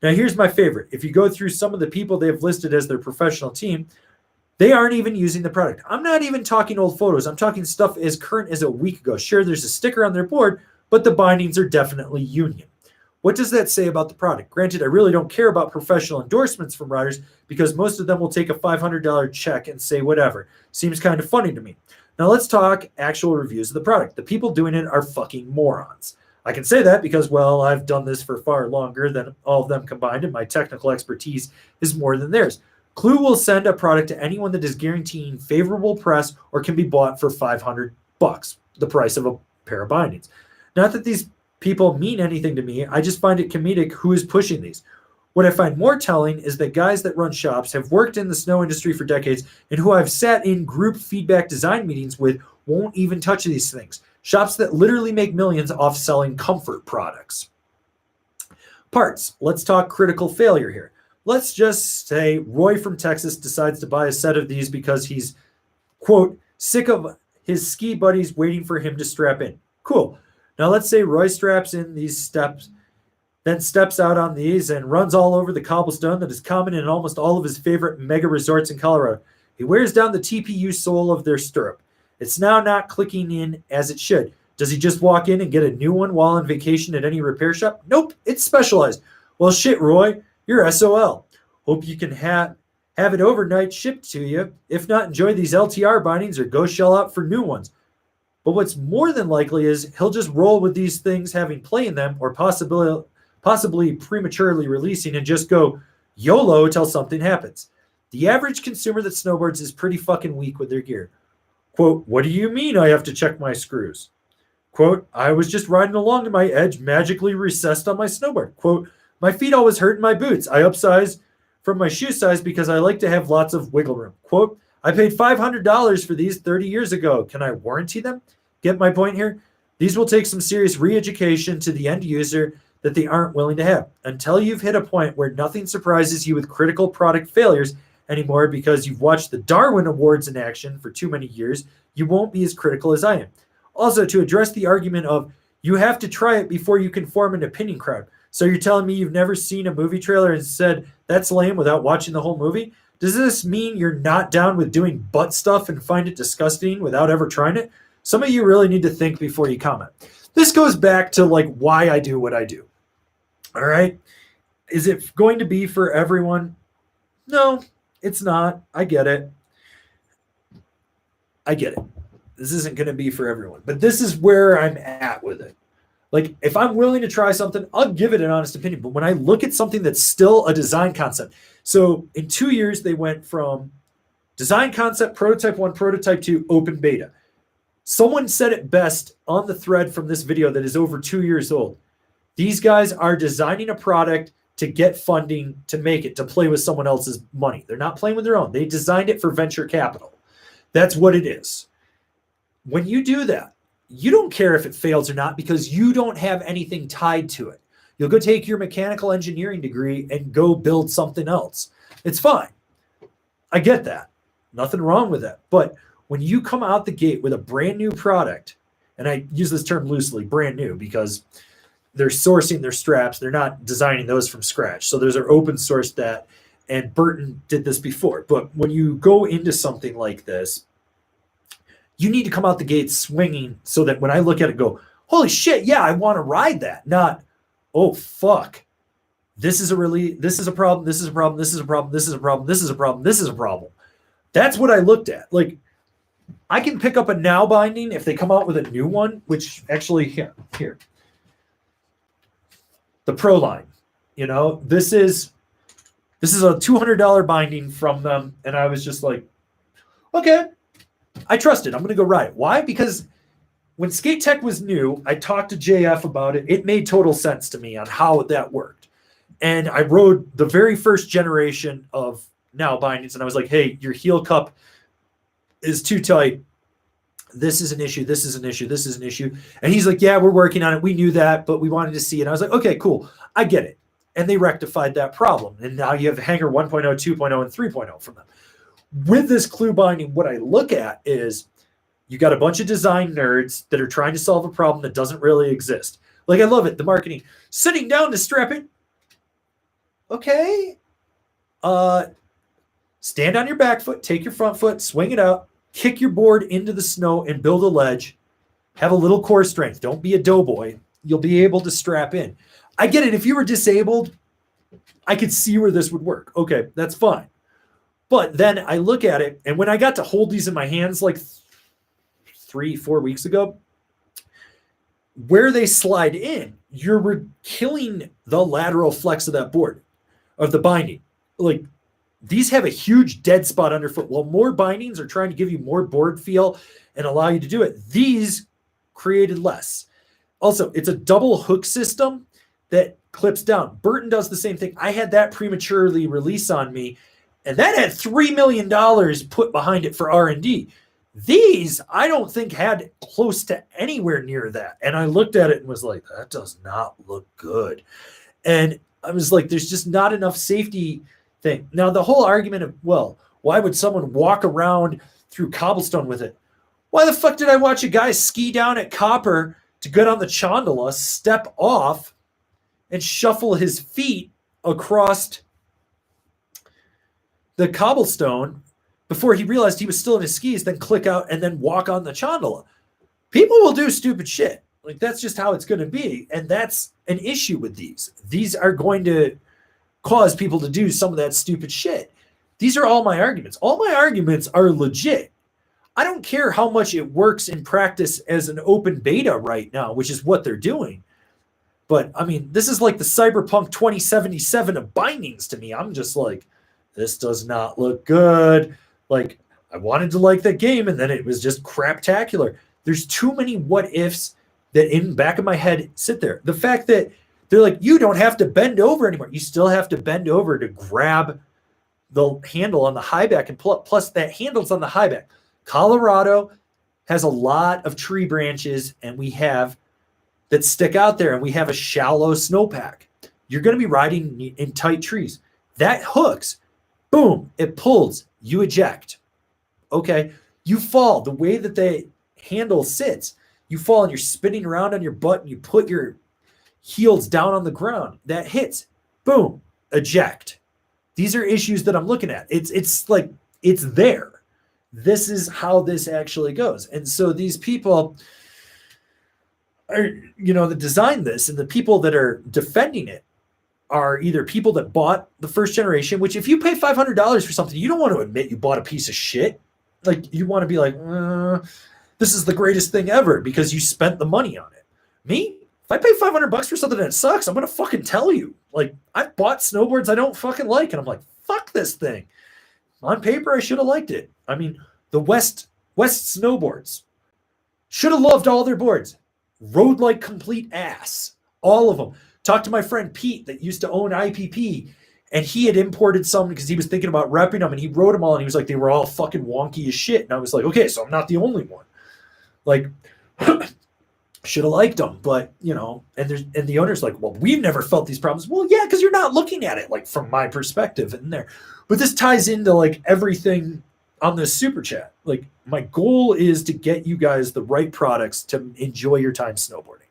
Now, here's my favorite. If you go through some of the people they've listed as their professional team, they aren't even using the product. I'm not even talking old photos. I'm talking stuff as current as a week ago. Sure, there's a sticker on their board, but the bindings are definitely union. What does that say about the product? Granted, I really don't care about professional endorsements from riders because most of them will take a $500 check and say whatever. Seems kind of funny to me. Now let's talk actual reviews of the product. The people doing it are fucking morons. I can say that because, well, I've done this for far longer than all of them combined, and my technical expertise is more than theirs. Clue will send a product to anyone that is guaranteeing favorable press or can be bought for $500, the price of a pair of bindings. Not that these people mean anything to me, I just find it comedic who is pushing these. What I find more telling is that guys that run shops have worked in the snow industry for decades and who I've sat in group feedback design meetings with won't even touch these things. Shops that literally make millions off selling comfort products. Parts. Let's talk critical failure here. Let's just say Roy from Texas decides to buy a set of these because he's, quote, sick of his ski buddies waiting for him to strap in. Cool. Now let's say Roy straps in these steps, then steps out on these and runs all over the cobblestone that is common in almost all of his favorite mega resorts in Colorado. He wears down the TPU sole of their stirrup. It's now not clicking in as it should. Does he just walk in and get a new one while on vacation at any repair shop? Nope, it's specialized. Well, shit, Roy, you're SOL. Hope you can have it overnight shipped to you. If not, enjoy these LTR bindings or go shell out for new ones. But what's more than likely is he'll just roll with these things having play in them or possibly prematurely releasing and just go YOLO till something happens. The average consumer that snowboards is pretty fucking weak with their gear. Quote, what do you mean I have to check my screws? Quote, I was just riding along and my edge magically recessed on my snowboard. Quote, my feet always hurt in my boots. I upsize from my shoe size because I like to have lots of wiggle room. Quote, I paid $500 for these 30 years ago. Can I warranty them? Get my point here? These will take some serious re-education to the end user that they aren't willing to have. Until you've hit a point where nothing surprises you with critical product failures anymore because you've watched the Darwin Awards in action for too many years, you won't be as critical as I am. Also, to address the argument of you have to try it before you can form an opinion crowd. So you're telling me you've never seen a movie trailer and said, that's lame without watching the whole movie? Does this mean you're not down with doing butt stuff and find it disgusting without ever trying it? Some of you really need to think before you comment. This goes back to like why I do what I do. All right. Is it going to be for everyone? No, it's not. I get it. This isn't going to be for everyone, but this is where I'm at with it. Like, if I'm willing to try something, I'll give it an honest opinion. But when I look at something that's still a design concept, so in 2 years, they went from design concept, prototype 1, prototype 2, open beta. Someone said it best on the thread from this video that is over 2 years old. These guys are designing a product to get funding to make it, to play with someone else's money. They're not playing with their own. They designed it for venture capital. That's what it is. When you do that, you don't care if it fails or not because you don't have anything tied to it. You'll go take your mechanical engineering degree and go build something else. It's fine. I get that. Nothing wrong with that. But when you come out the gate with a brand new product, and I use this term loosely, brand new, because they're sourcing their straps. They're not designing those from scratch. So those are open source that, and Burton did this before. But when you go into something like this, you need to come out the gate swinging so that when I look at it, go, holy shit, yeah, I want to ride that. Not, oh, fuck. This is a problem. This is a problem. This is a problem. This is a problem. This is a problem. This is a problem. This is a problem. That's what I looked at. Like, I can pick up a now binding if they come out with a new one, which actually, here. The Pro line, you know, this is a $200 binding from them. And I was just like, okay, I trust it. I'm going to go ride it. Why? Because when Skate Tech was new, I talked to JF about it. It made total sense to me on how that worked. And I rode the very first generation of now bindings. And I was like, hey, your heel cup is too tight. This is an issue. This is an issue. This is an issue. And he's like, yeah, we're working on it. We knew that, but we wanted to see it. And I was like, okay, cool. I get it. And they rectified that problem. And now you have Hanger 1.0, 2.0, and 3.0 from them. With this clue binding, what I look at is you got a bunch of design nerds that are trying to solve a problem that doesn't really exist. Like, I love it. The marketing. Sitting down to strap it. Okay. Stand on your back foot, take your front foot, swing it out, kick your board into the snow and build a ledge. Have a little core strength. Don't be a doughboy. You'll be able to strap in. I get it. If you were disabled, I could see where this would work. Okay, that's fine. But then I look at it, and when I got to hold these in my hands like 3-4 weeks ago, where they slide in, you're killing the lateral flex of that board, of the binding. Like, these have a huge dead spot underfoot. While more bindings are trying to give you more board feel and allow you to do it, these created less. Also, it's a double hook system that clips down. Burton does the same thing. I had that prematurely release on me, and that had $3 million put behind it for R&D. These, I don't think, had close to anywhere near that. And I looked at it and was like, that does not look good. And I was like, there's just not enough safety thing. Now, the whole argument of, well, why would someone walk around through cobblestone with it? Why the fuck did I watch a guy ski down at Copper to get on the Chondola, step off, and shuffle his feet across the cobblestone before he realized he was still in his skis, then click out and then walk on the Chondola? People will do stupid shit. Like, that's just how it's going to be. And that's an issue with these. These are going to cause people to do some of that stupid shit. These are all my arguments. All my arguments are legit. I don't care how much it works in practice as an open beta right now, which is what they're doing. But, I mean, this is like the Cyberpunk 2077 of bindings to me. I'm just like, this does not look good. Like, I wanted to like that game, and then it was just craptacular. There's too many what-ifs that in the back of my head sit there. The fact that they're like, you don't have to bend over anymore. You still have to bend over to grab the handle on the high back and pull up. Plus that handle's on the high back. Colorado has a lot of tree branches and we have that stick out there and we have a shallow snowpack. You're going to be riding in tight trees. That hooks, boom, it pulls, you eject. Okay. You fall the way that the handle sits. You fall and you're spinning around on your butt and you put your heels down on the ground. That hits, boom, eject. These are issues that I'm looking at. It's like, it's there. This is how this actually goes. And so these people are, that design this and the people that are defending it are either people that bought the first generation, which if you pay $500 for something, you don't want to admit you bought a piece of shit. Like you want to be like, this is the greatest thing ever because you spent the money on it. Me, if I pay $500 for something that sucks, I'm going to fucking tell you. Like I've bought snowboards I don't fucking like. And I'm like, fuck this thing. On paper, I should have liked it. I mean, the West Snowboards should have loved all their boards. Rode like complete ass. All of them. Talked to my friend Pete that used to own IPP, and he had imported some because he was thinking about repping them, and he rode them all, and he was like, they were all fucking wonky as shit. And I was like, okay, so I'm not the only one. Like, should have liked them, but and the owner's like, well, we've never felt these problems. Well, yeah, because you're not looking at it like from my perspective in there. But this ties into like everything on this super chat. Like, my goal is to get you guys the right products to enjoy your time snowboarding.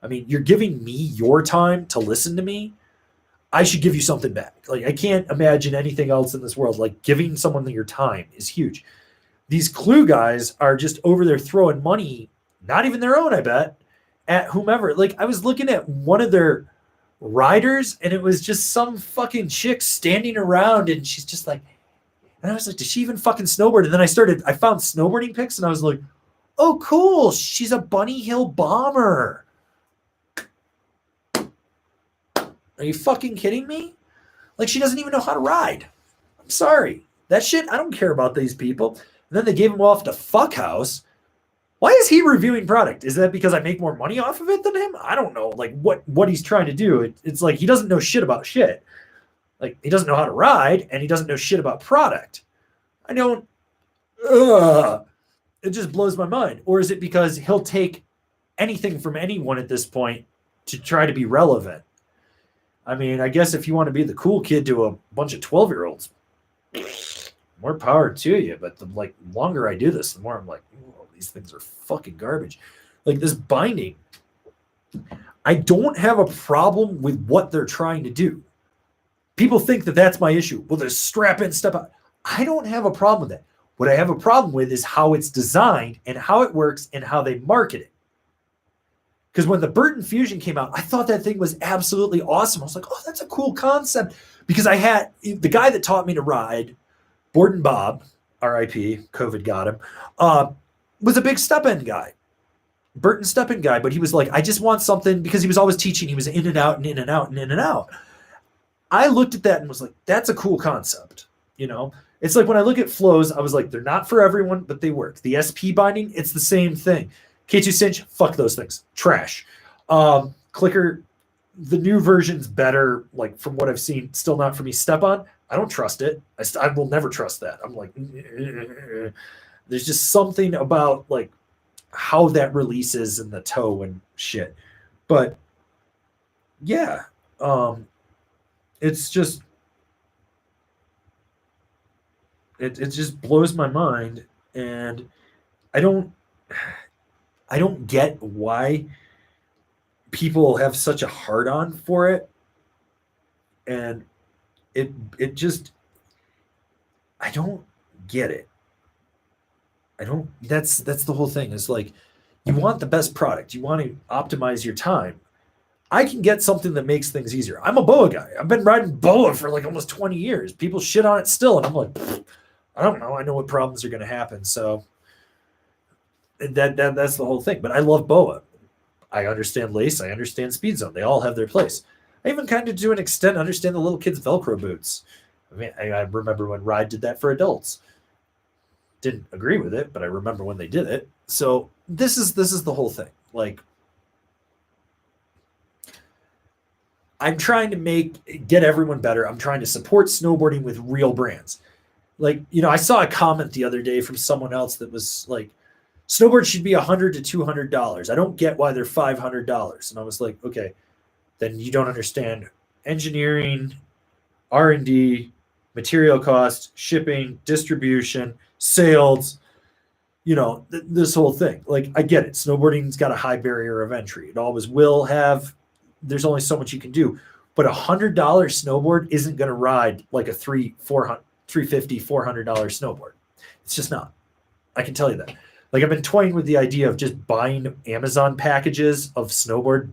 I mean, you're giving me your time to listen to me. I should give you something back. Like, I can't imagine anything else in this world. Like, giving someone your time is huge. These Clue guys are just over there throwing money, not even their own, I bet, at whomever. Like, I was looking at one of their riders, and it was just some fucking chick standing around, and she's just like, and I was like, does she even fucking snowboard? And then I found snowboarding pics, and I was like, oh, cool. She's a Bunny Hill bomber. Are you fucking kidding me? Like, she doesn't even know how to ride. I'm sorry. That shit, I don't care about these people. And then they gave him off to Fuckhouse. Why is he reviewing product? Is that because I make more money off of it than him? I don't know. Like, what he's trying to do. It's like he doesn't know shit about shit. Like, he doesn't know how to ride, and he doesn't know shit about product. I don't. It just blows my mind. Or is it because he'll take anything from anyone at this point to try to be relevant? I mean, I guess if you want to be the cool kid to a bunch of 12-year-olds, more power to you. But the longer I do this, the more I'm like, oh, these things are fucking garbage. Like this binding, I don't have a problem with what they're trying to do. People think that that's my issue. Well, there's strap in, step out. I don't have a problem with that. What I have a problem with is how it's designed and how it works and how they market it. Because when the Burton Fusion came out, I thought that thing was absolutely awesome. I was like, oh, that's a cool concept. Because I had the guy that taught me to ride, Borden Bob, RIP, COVID got him, was a big step-in guy. Burton step-in guy. But he was like, I just want something, because he was always teaching. He was in and out and in and out and in and out. I looked at that and was like, that's a cool concept. It's like when I look at flows, I was like, they're not for everyone, but they work. The SP binding, it's the same thing. K2 cinch, fuck those things. Trash. Clicker, the new version's better, like from what I've seen, still not for me. Step on, I don't trust it. I will never trust that. I'm like, there's just something about like how that releases in the toe and shit. But yeah, it's just, it just blows my mind. And I don't get why people have such a hard on for it. And it just, I don't get it. That's the whole thing. It's like, you want the best product. You want to optimize your time. I can get something that makes things easier. I'm a BOA guy. I've been riding BOA for like almost 20 years. People shit on it still. And I'm like, I don't know. I know what problems are going to happen. So that's the whole thing. But I love BOA. I understand lace. I understand speed zone. They all have their place. I even kind of, to an extent, understand the little kids' Velcro boots. I mean, I remember when Ride did that for adults. Didn't agree with it, but I remember when they did it. So this is the whole thing. Like, I'm trying to get everyone better. I'm trying to support snowboarding with real brands. Like, I saw a comment the other day from someone else that was like, snowboards should be $100 to $200. I don't get why they're $500. And I was like, okay, then you don't understand engineering, R&D, material cost, shipping, distribution, sales, this whole thing. Like, I get it. Snowboarding's got a high barrier of entry. It always will have. There's only so much you can do. But $100 snowboard isn't going to ride like a $350, $400 snowboard. It's just not. I can tell you that. Like, I've been toying with the idea of just buying Amazon packages of snowboard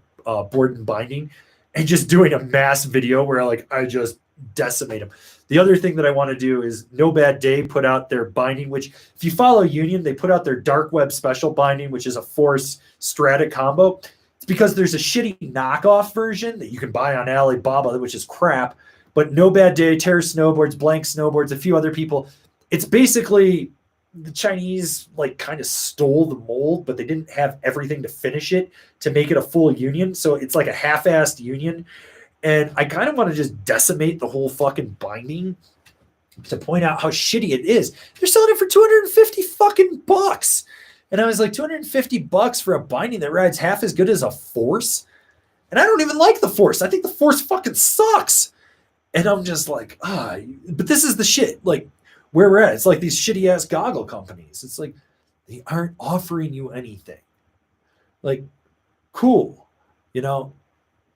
board and binding and just doing a mass video where I just decimate them. The other thing that I want to do is No Bad Day put out their binding, which if you follow Union, they put out their Dark Web Special binding, which is a Force Strata combo. It's because there's a shitty knockoff version that you can buy on Alibaba, which is crap. But No Bad Day, Terror Snowboards, Blank Snowboards, a few other people. It's basically the Chinese kind of stole the mold, but they didn't have everything to finish it to make it a full Union. So it's like a half-assed Union. And I kind of want to just decimate the whole fucking binding to point out how shitty it is. They're selling it for 250 fucking bucks. And I was like, 250 bucks for a binding that rides half as good as a Force? And I don't even like the Force. I think the Force fucking sucks. And I'm just like, but this is the shit. Like, where we're at. It's like these shitty ass goggle companies. It's like, they aren't offering you anything. Like, cool.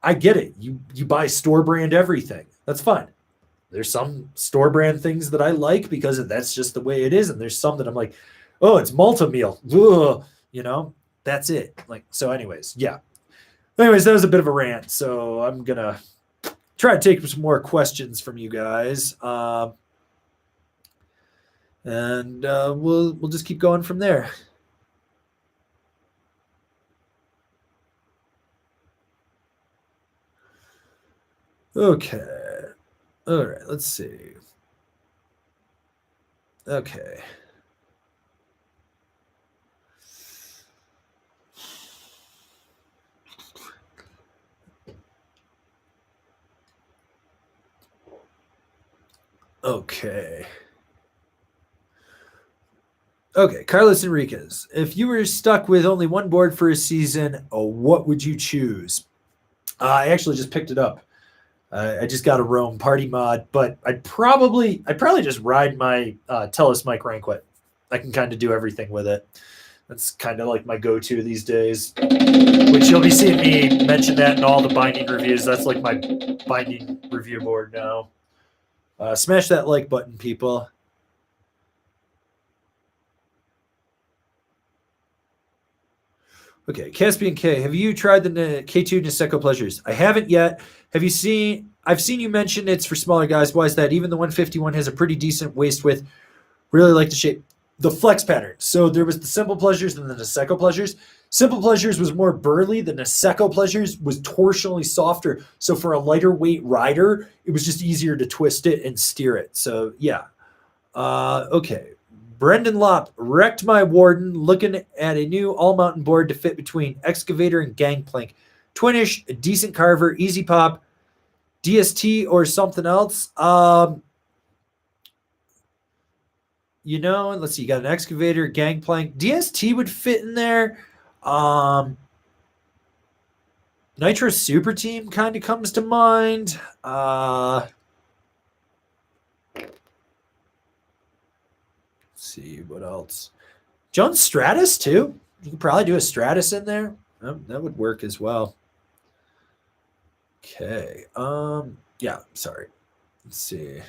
I get it. You buy store brand everything. That's fine. There's some store brand things that I like because that's just the way it is. And there's some that I'm like, oh, it's multi-meal. Ugh. That's it. So anyways, yeah. Anyways, that was a bit of a rant. So I'm going to try to take some more questions from you guys. And we'll just keep going from there. Okay. All right, let's see. Okay. Okay, Carlos Enriquez. If you were stuck with only one board for a season, what would you choose? I actually just picked it up. I just got a Rome party mod, but I'd probably just ride my Tellus Mike Ranquet. I can kind of do everything with it. That's kind of like my go-to these days, which you'll be seeing me mention that in all the binding reviews. That's like my binding review board now. Smash that like button, people. Okay, Caspian K. Have you tried the K2 Niseko Pleasures? I haven't yet. I've seen you mention it's for smaller guys. Why is that? Even the 151 has a pretty decent waist width. Really like the shape. The flex pattern. So there was the Simple Pleasures and the Niseko Pleasures. Simple Pleasures was more burly. The Niseko Pleasures was torsionally softer. So for a lighter weight rider, it was just easier to twist it and steer it. So yeah. Okay. Brendan Lopp, wrecked my Warden, looking at a new all-mountain board to fit between excavator and gangplank. Twinish, a decent carver, easy pop, DST or something else. Let's see, you got an excavator, gangplank. DST would fit in there. Nitro Super Team kind of comes to mind. See what else. Jones Stratus too. You could probably do a Stratus in there. That would work as well. Okay. Yeah, sorry. Let's see.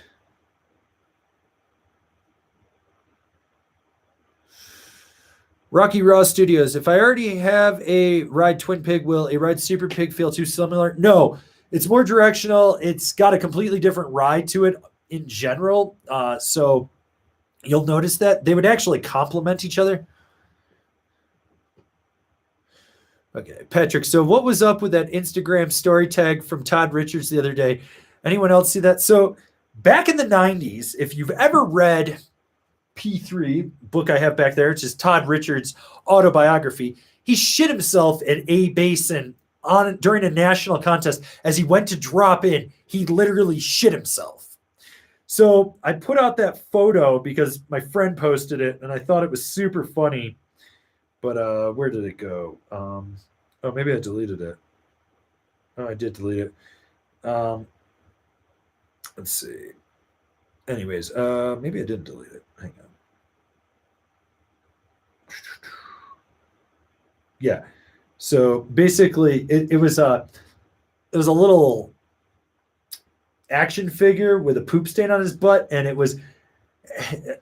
Rocky Raw Studios. If I already have a Ride Twin Pig, will a Ride Super Pig feel too similar? No, it's more directional. It's got a completely different ride to it in general. So you'll notice that they would actually complement each other. Okay, Patrick. So what was up with that Instagram story tag from Todd Richards the other day? Anyone else see that? So back in the 90s, if you've ever read P3, book I have back there, which is Todd Richards' autobiography, he shit himself at A Basin during a national contest. As he went to drop in, he literally shit himself. So I put out that photo because my friend posted it, and I thought it was super funny. But where did it go? Oh, maybe I deleted it. Oh, I did delete it. Let's see. Anyways, maybe I didn't delete it. Hang on. Yeah. So basically, it was a little action figure with a poop stain on his butt, and it was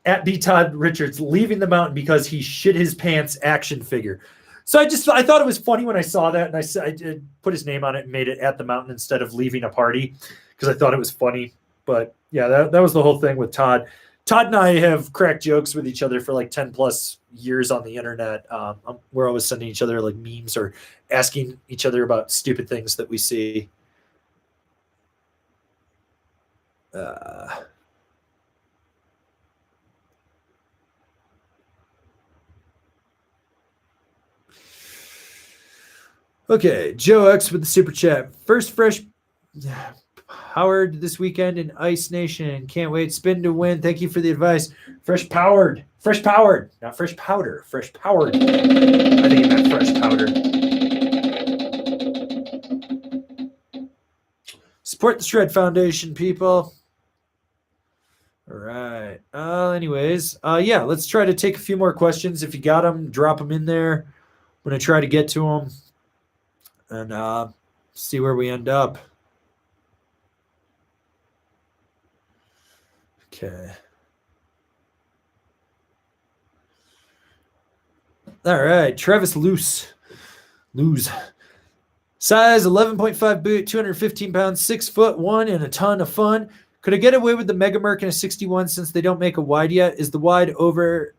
at B. Todd Richards leaving the mountain because he shit his pants action figure. So I thought it was funny when I saw that, and I did put his name on it and made it at the mountain instead of leaving a party because I thought it was funny. But yeah, that was the whole thing with Todd. Todd and I have cracked jokes with each other for like 10 plus years on the internet. We're always sending each other like memes or asking each other about stupid things that we see. Okay, Joe X with the super chat. First fresh Howard this weekend in Ice Nation. Can't wait. Spin to win. Thank you for the advice. Fresh powered, not fresh powder. Fresh powered. I think you meant fresh powder. Support the Shred Foundation, people. All right. Anyways, yeah, let's try to take a few more questions. If you got them, drop them in there. I'm going to try to get to them and see where we end up. Okay. All right. Travis Lose. Size 11.5 boot, 215 pounds, 6'1", and a ton of fun. Could I get away with the Mega Merc in a 61 since they don't make a wide yet? Is the wide over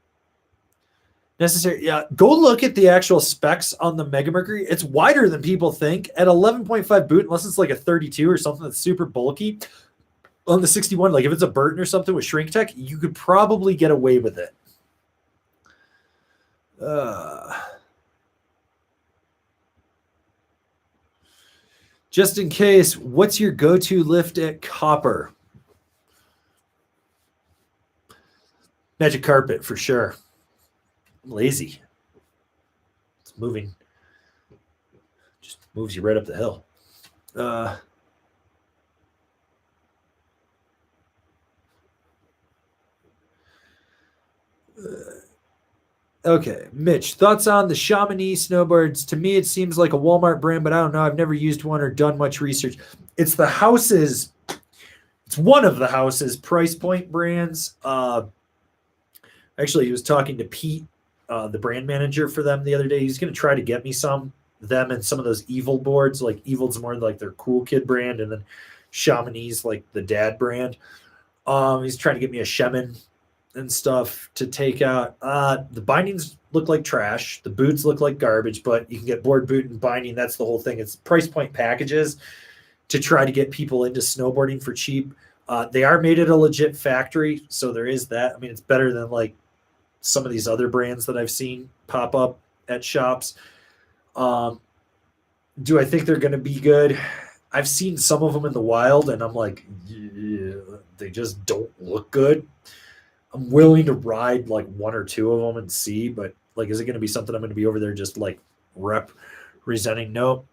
necessary? Yeah, go look at the actual specs on the Mega Mercury. It's wider than people think. At 11.5 boot, unless it's like a 32 or something that's super bulky, on the 61, like if it's a Burton or something with shrink tech, you could probably get away with it. Just in case, what's your go-to lift at Copper? Magic carpet for sure. I'm lazy. It's moving. Just moves you right up the hill. Okay, Mitch, thoughts on the Shamany snowboards? To me, it seems like a Walmart brand, but I don't know. I've never used one or done much research. It's one of the house's price point brands. Actually, he was talking to Pete, the brand manager for them the other day. He's going to try to get me them and some of those Evil boards. Like Evil's more like their cool kid brand, and then Shamany's like the dad brand. He's trying to get me a Shamany and stuff to take out. The bindings look like trash. The boots look like garbage, but you can get board, boot, and binding. That's the whole thing. It's price point packages to try to get people into snowboarding for cheap. They are made at a legit factory, so there is that. I mean, it's better than like some of these other brands that I've seen pop up at shops. Do I think they're going to be good? I've seen some of them in the wild, and I'm like, yeah, they just don't look good. I'm willing to ride like one or two of them and see, but like, is it going to be something I'm going to be over there just like representing? No.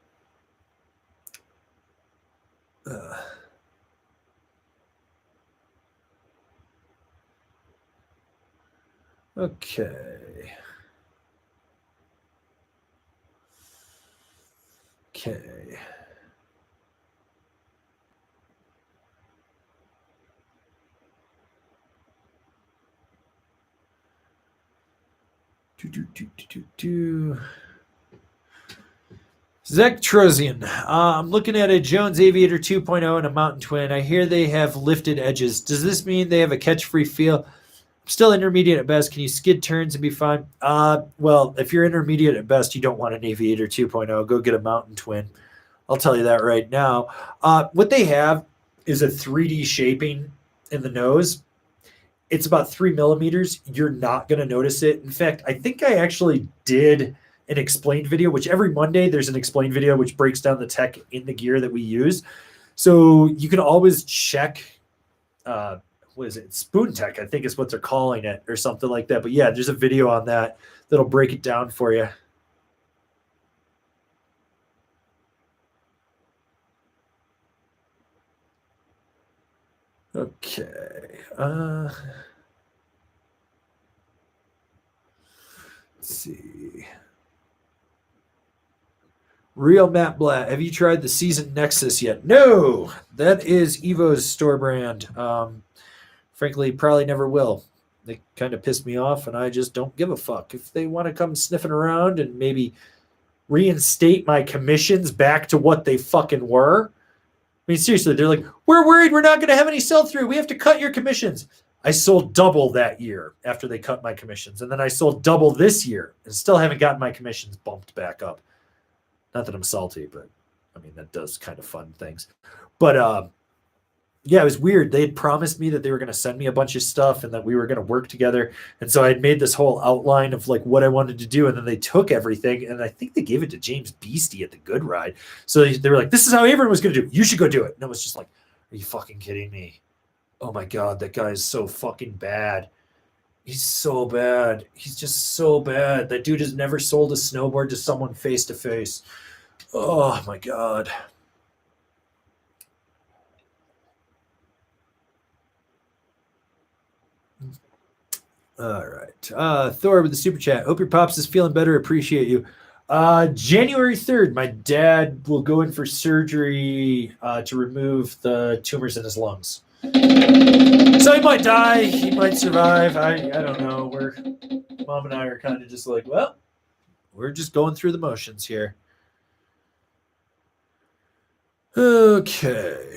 Okay. Zach Trozian. I'm looking at a Jones Aviator 2.0 and a Mountain Twin. I hear they have lifted edges. Does this mean they have a catch-free feel? I'm still intermediate at best. Can you skid turns and be fine? Well, if you're intermediate at best, you don't want an Aviator 2.0. Go get a Mountain Twin. I'll tell you that right now. What they have is a 3D shaping in the nose. It's about 3 millimeters. You're not going to notice it. In fact, I think I actually did an explained video, which every Monday there's an explained video which breaks down the tech in the gear that we use. So you can always check, what is it? Spoon Tech, I think is what they're calling it, or something like that. But yeah, there's a video on that that'll break it down for you. Okay. Let's see. Real Matt Blatt, have you tried the Season Nexus yet? No, that is Evo's store brand. Frankly, probably never will. They kind of piss me off, and I just don't give a fuck. If they want to come sniffing around and maybe reinstate my commissions back to what they fucking were. I mean, seriously, they're like, we're worried we're not going to have any sell-through. We have to cut your commissions. I sold double that year after they cut my commissions. And then I sold double this year and still haven't gotten my commissions bumped back up. Not that I'm salty, but I mean, that does kind of fun things. But yeah, it was weird. They had promised me that they were going to send me a bunch of stuff and that we were going to work together. And so I had made this whole outline of like what I wanted to do. And then they took everything. And I think they gave it to James Beastie at the Good Ride. So they were like, this is how Avran was going to do it. You should go do it. And I was just like, are you fucking kidding me? Oh my God, that guy is so fucking bad. He's so bad. He's just so bad. That dude has never sold a snowboard to someone face to face. Oh my God. All right. Thor with the super chat. Hope your pops is feeling better. Appreciate you. January 3rd, my dad will go in for surgery to remove the tumors in his lungs. So he might die. He might survive. I don't know. Mom and I are kind of just like, well, we're just going through the motions here. Okay.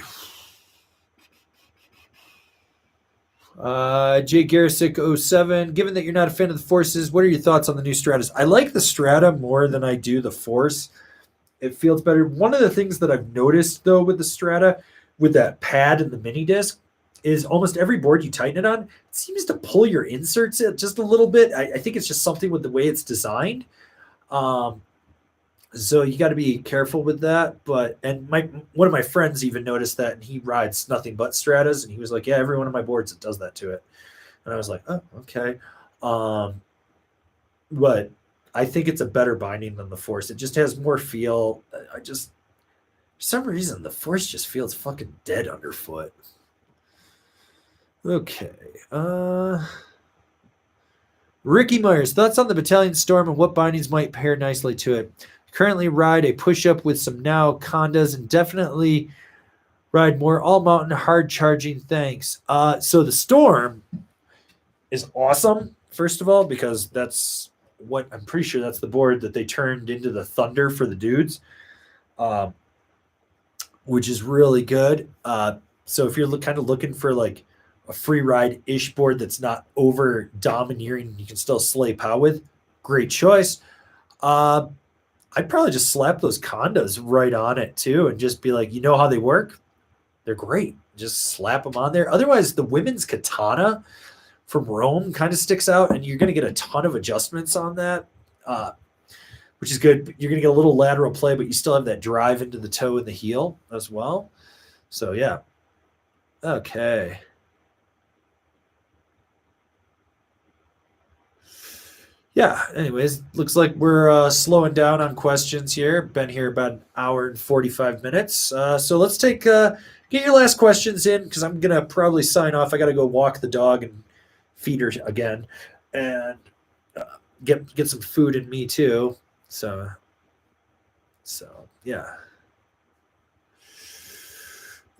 Jay Garisick 07. Given that you're not a fan of the Forces, what are your thoughts on the new Stratas? I like the Strata more than I do the Force. It feels better. One of the things that I've noticed, though, with the Strata, with that pad and the mini disc, is almost every board you tighten it on, it seems to pull your inserts in just a little bit. I think it's just something with the way it's designed. So you got to be careful with that. And one of my friends even noticed that, and he rides nothing but Stratas, and he was like, yeah, every one of my boards, it does that to it. And I was like, oh, okay. But I think it's a better binding than the Force. It just has more feel. For some reason, the Force just feels fucking dead underfoot. Okay. Ricky Myers, thoughts on the Battalion Storm and what bindings might pair nicely to it? Currently ride a push-up with some now condas and definitely ride more all-mountain hard charging. Thanks. So the Storm is awesome, first of all, because that's what I'm pretty sure that's the board that they turned into the Thunder for the dudes, which is really good. So if you're kind of looking for like a free ride-ish board that's not over domineering, you can still slay pow with, great choice. I'd probably just slap those condas right on it too and just be like, you know how they work? They're great. Just slap them on there. Otherwise, the women's katana from Rome kind of sticks out, and you're going to get a ton of adjustments on that, which is good. You're going to get a little lateral play, but you still have that drive into the toe and the heel as well. So, yeah. Okay. Yeah, anyways, looks like we're slowing down on questions here. Been here about an hour and 45 minutes. So let's get your last questions in, because I'm going to probably sign off. I got to go walk the dog and feed her again and get some food in me too. So yeah.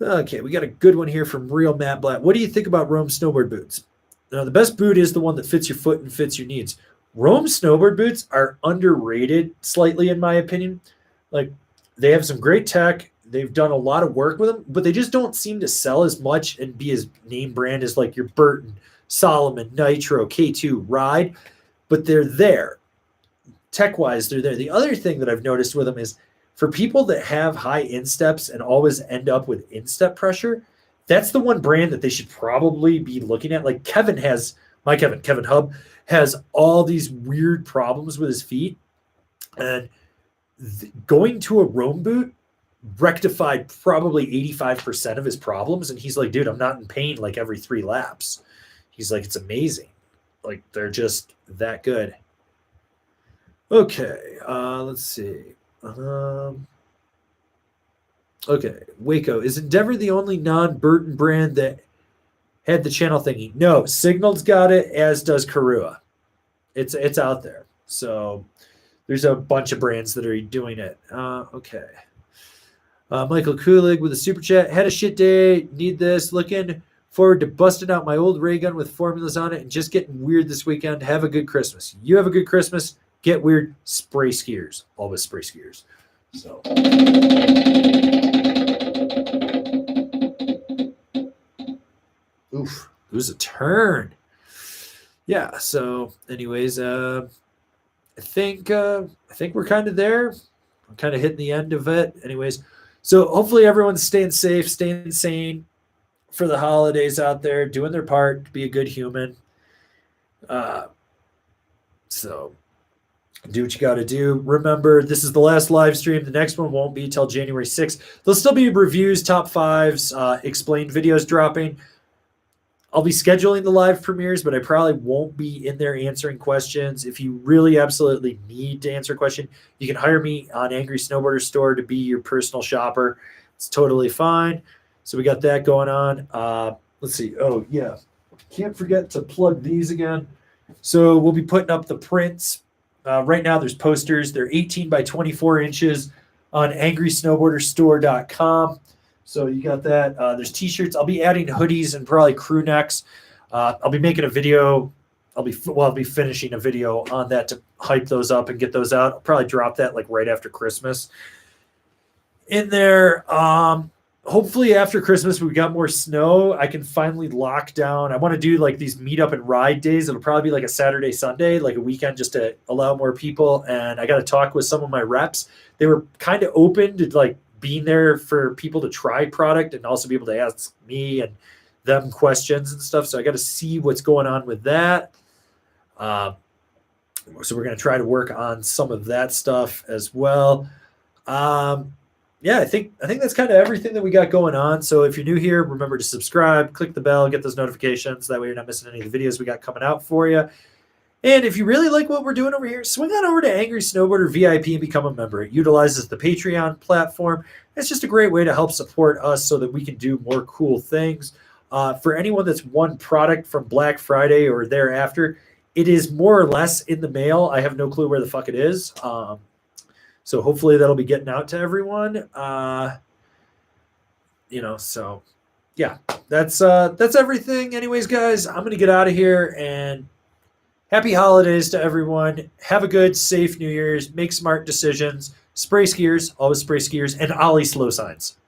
Okay, we got a good one here from Real Matt Blatt. What do you think about Rome snowboard boots? Now, the best boot is the one that fits your foot and fits your needs. Rome snowboard boots are underrated slightly, in my opinion. Like, they have some great tech. They've done a lot of work with them, but they just don't seem to sell as much and be as name brand as like your Burton, Solomon, Nitro, K2, Ride, but they're there. Tech-wise, they're there. The other thing that I've noticed with them is for people that have high insteps and always end up with instep pressure, that's the one brand that they should probably be looking at. Like Kevin Hub, has all these weird problems with his feet. And going to a Rome boot rectified probably 85% of his problems. And he's like, dude, I'm not in pain like every 3 laps. He's like, it's amazing. Like, they're just that good. Okay, let's see. Okay, Waco. Is Endeavor the only non-Burton brand that had the channel thingy? No, Signal's got it, as does Karua. It's out there. So there's a bunch of brands that are doing it. Okay. Michael Kulig with a super chat. Had a shit day. Need this. Looking forward to busting out my old ray gun with formulas on it and just getting weird this weekend. Have a good Christmas. You have a good Christmas. Get weird. Spray skiers. Always spray skiers. So. Oof. It was a turn. Yeah. So, anyways, I think we're kind of there. I'm kind of hitting the end of it. Anyways, so hopefully everyone's staying safe, staying sane for the holidays out there, doing their part to be a good human. So do what you got to do. Remember, this is the last live stream. The next one won't be till January 6th. There'll still be reviews, top fives, explained videos dropping. I'll be scheduling the live premieres, but I probably won't be in there answering questions. If you really absolutely need to answer a question, you can hire me on Angry Snowboarder Store to be your personal shopper. It's totally fine. So we got that going on. Let's see. Oh, yeah. Can't forget to plug these again. So we'll be putting up the prints. Right now there's posters. They're 18 by 24 inches on angrysnowboarderstore.com. So you got that. There's T-shirts. I'll be adding hoodies and probably crew necks. I'll be making a video. I'll be finishing a video on that to hype those up and get those out. I'll probably drop that like right after Christmas. In there, hopefully after Christmas we got more snow. I can finally lock down. I want to do like these meetup and ride days. It'll probably be like a Saturday, Sunday, like a weekend, just to allow more people. And I got to talk with some of my reps. They were kind of open to like being there for people to try product and also be able to ask me and them questions and stuff. So I got to see what's going on with that. So we're going to try to work on some of that stuff as well. Yeah, I think that's kind of everything that we got going on. So if you're new here, remember to subscribe, click the bell, get those notifications. That way you're not missing any of the videos we got coming out for you. And if you really like what we're doing over here, swing on over to Angry Snowboarder VIP and become a member. It utilizes the Patreon platform. It's just a great way to help support us so that we can do more cool things. For anyone that's won product from Black Friday or thereafter, it is more or less in the mail. I have no clue where the fuck it is. So hopefully that'll be getting out to everyone. So yeah, that's everything. Anyways, guys, I'm going to get out of here and happy holidays to everyone. Have a good, safe New Year's. Make smart decisions. Spray skiers, always spray skiers, and ollie slow signs.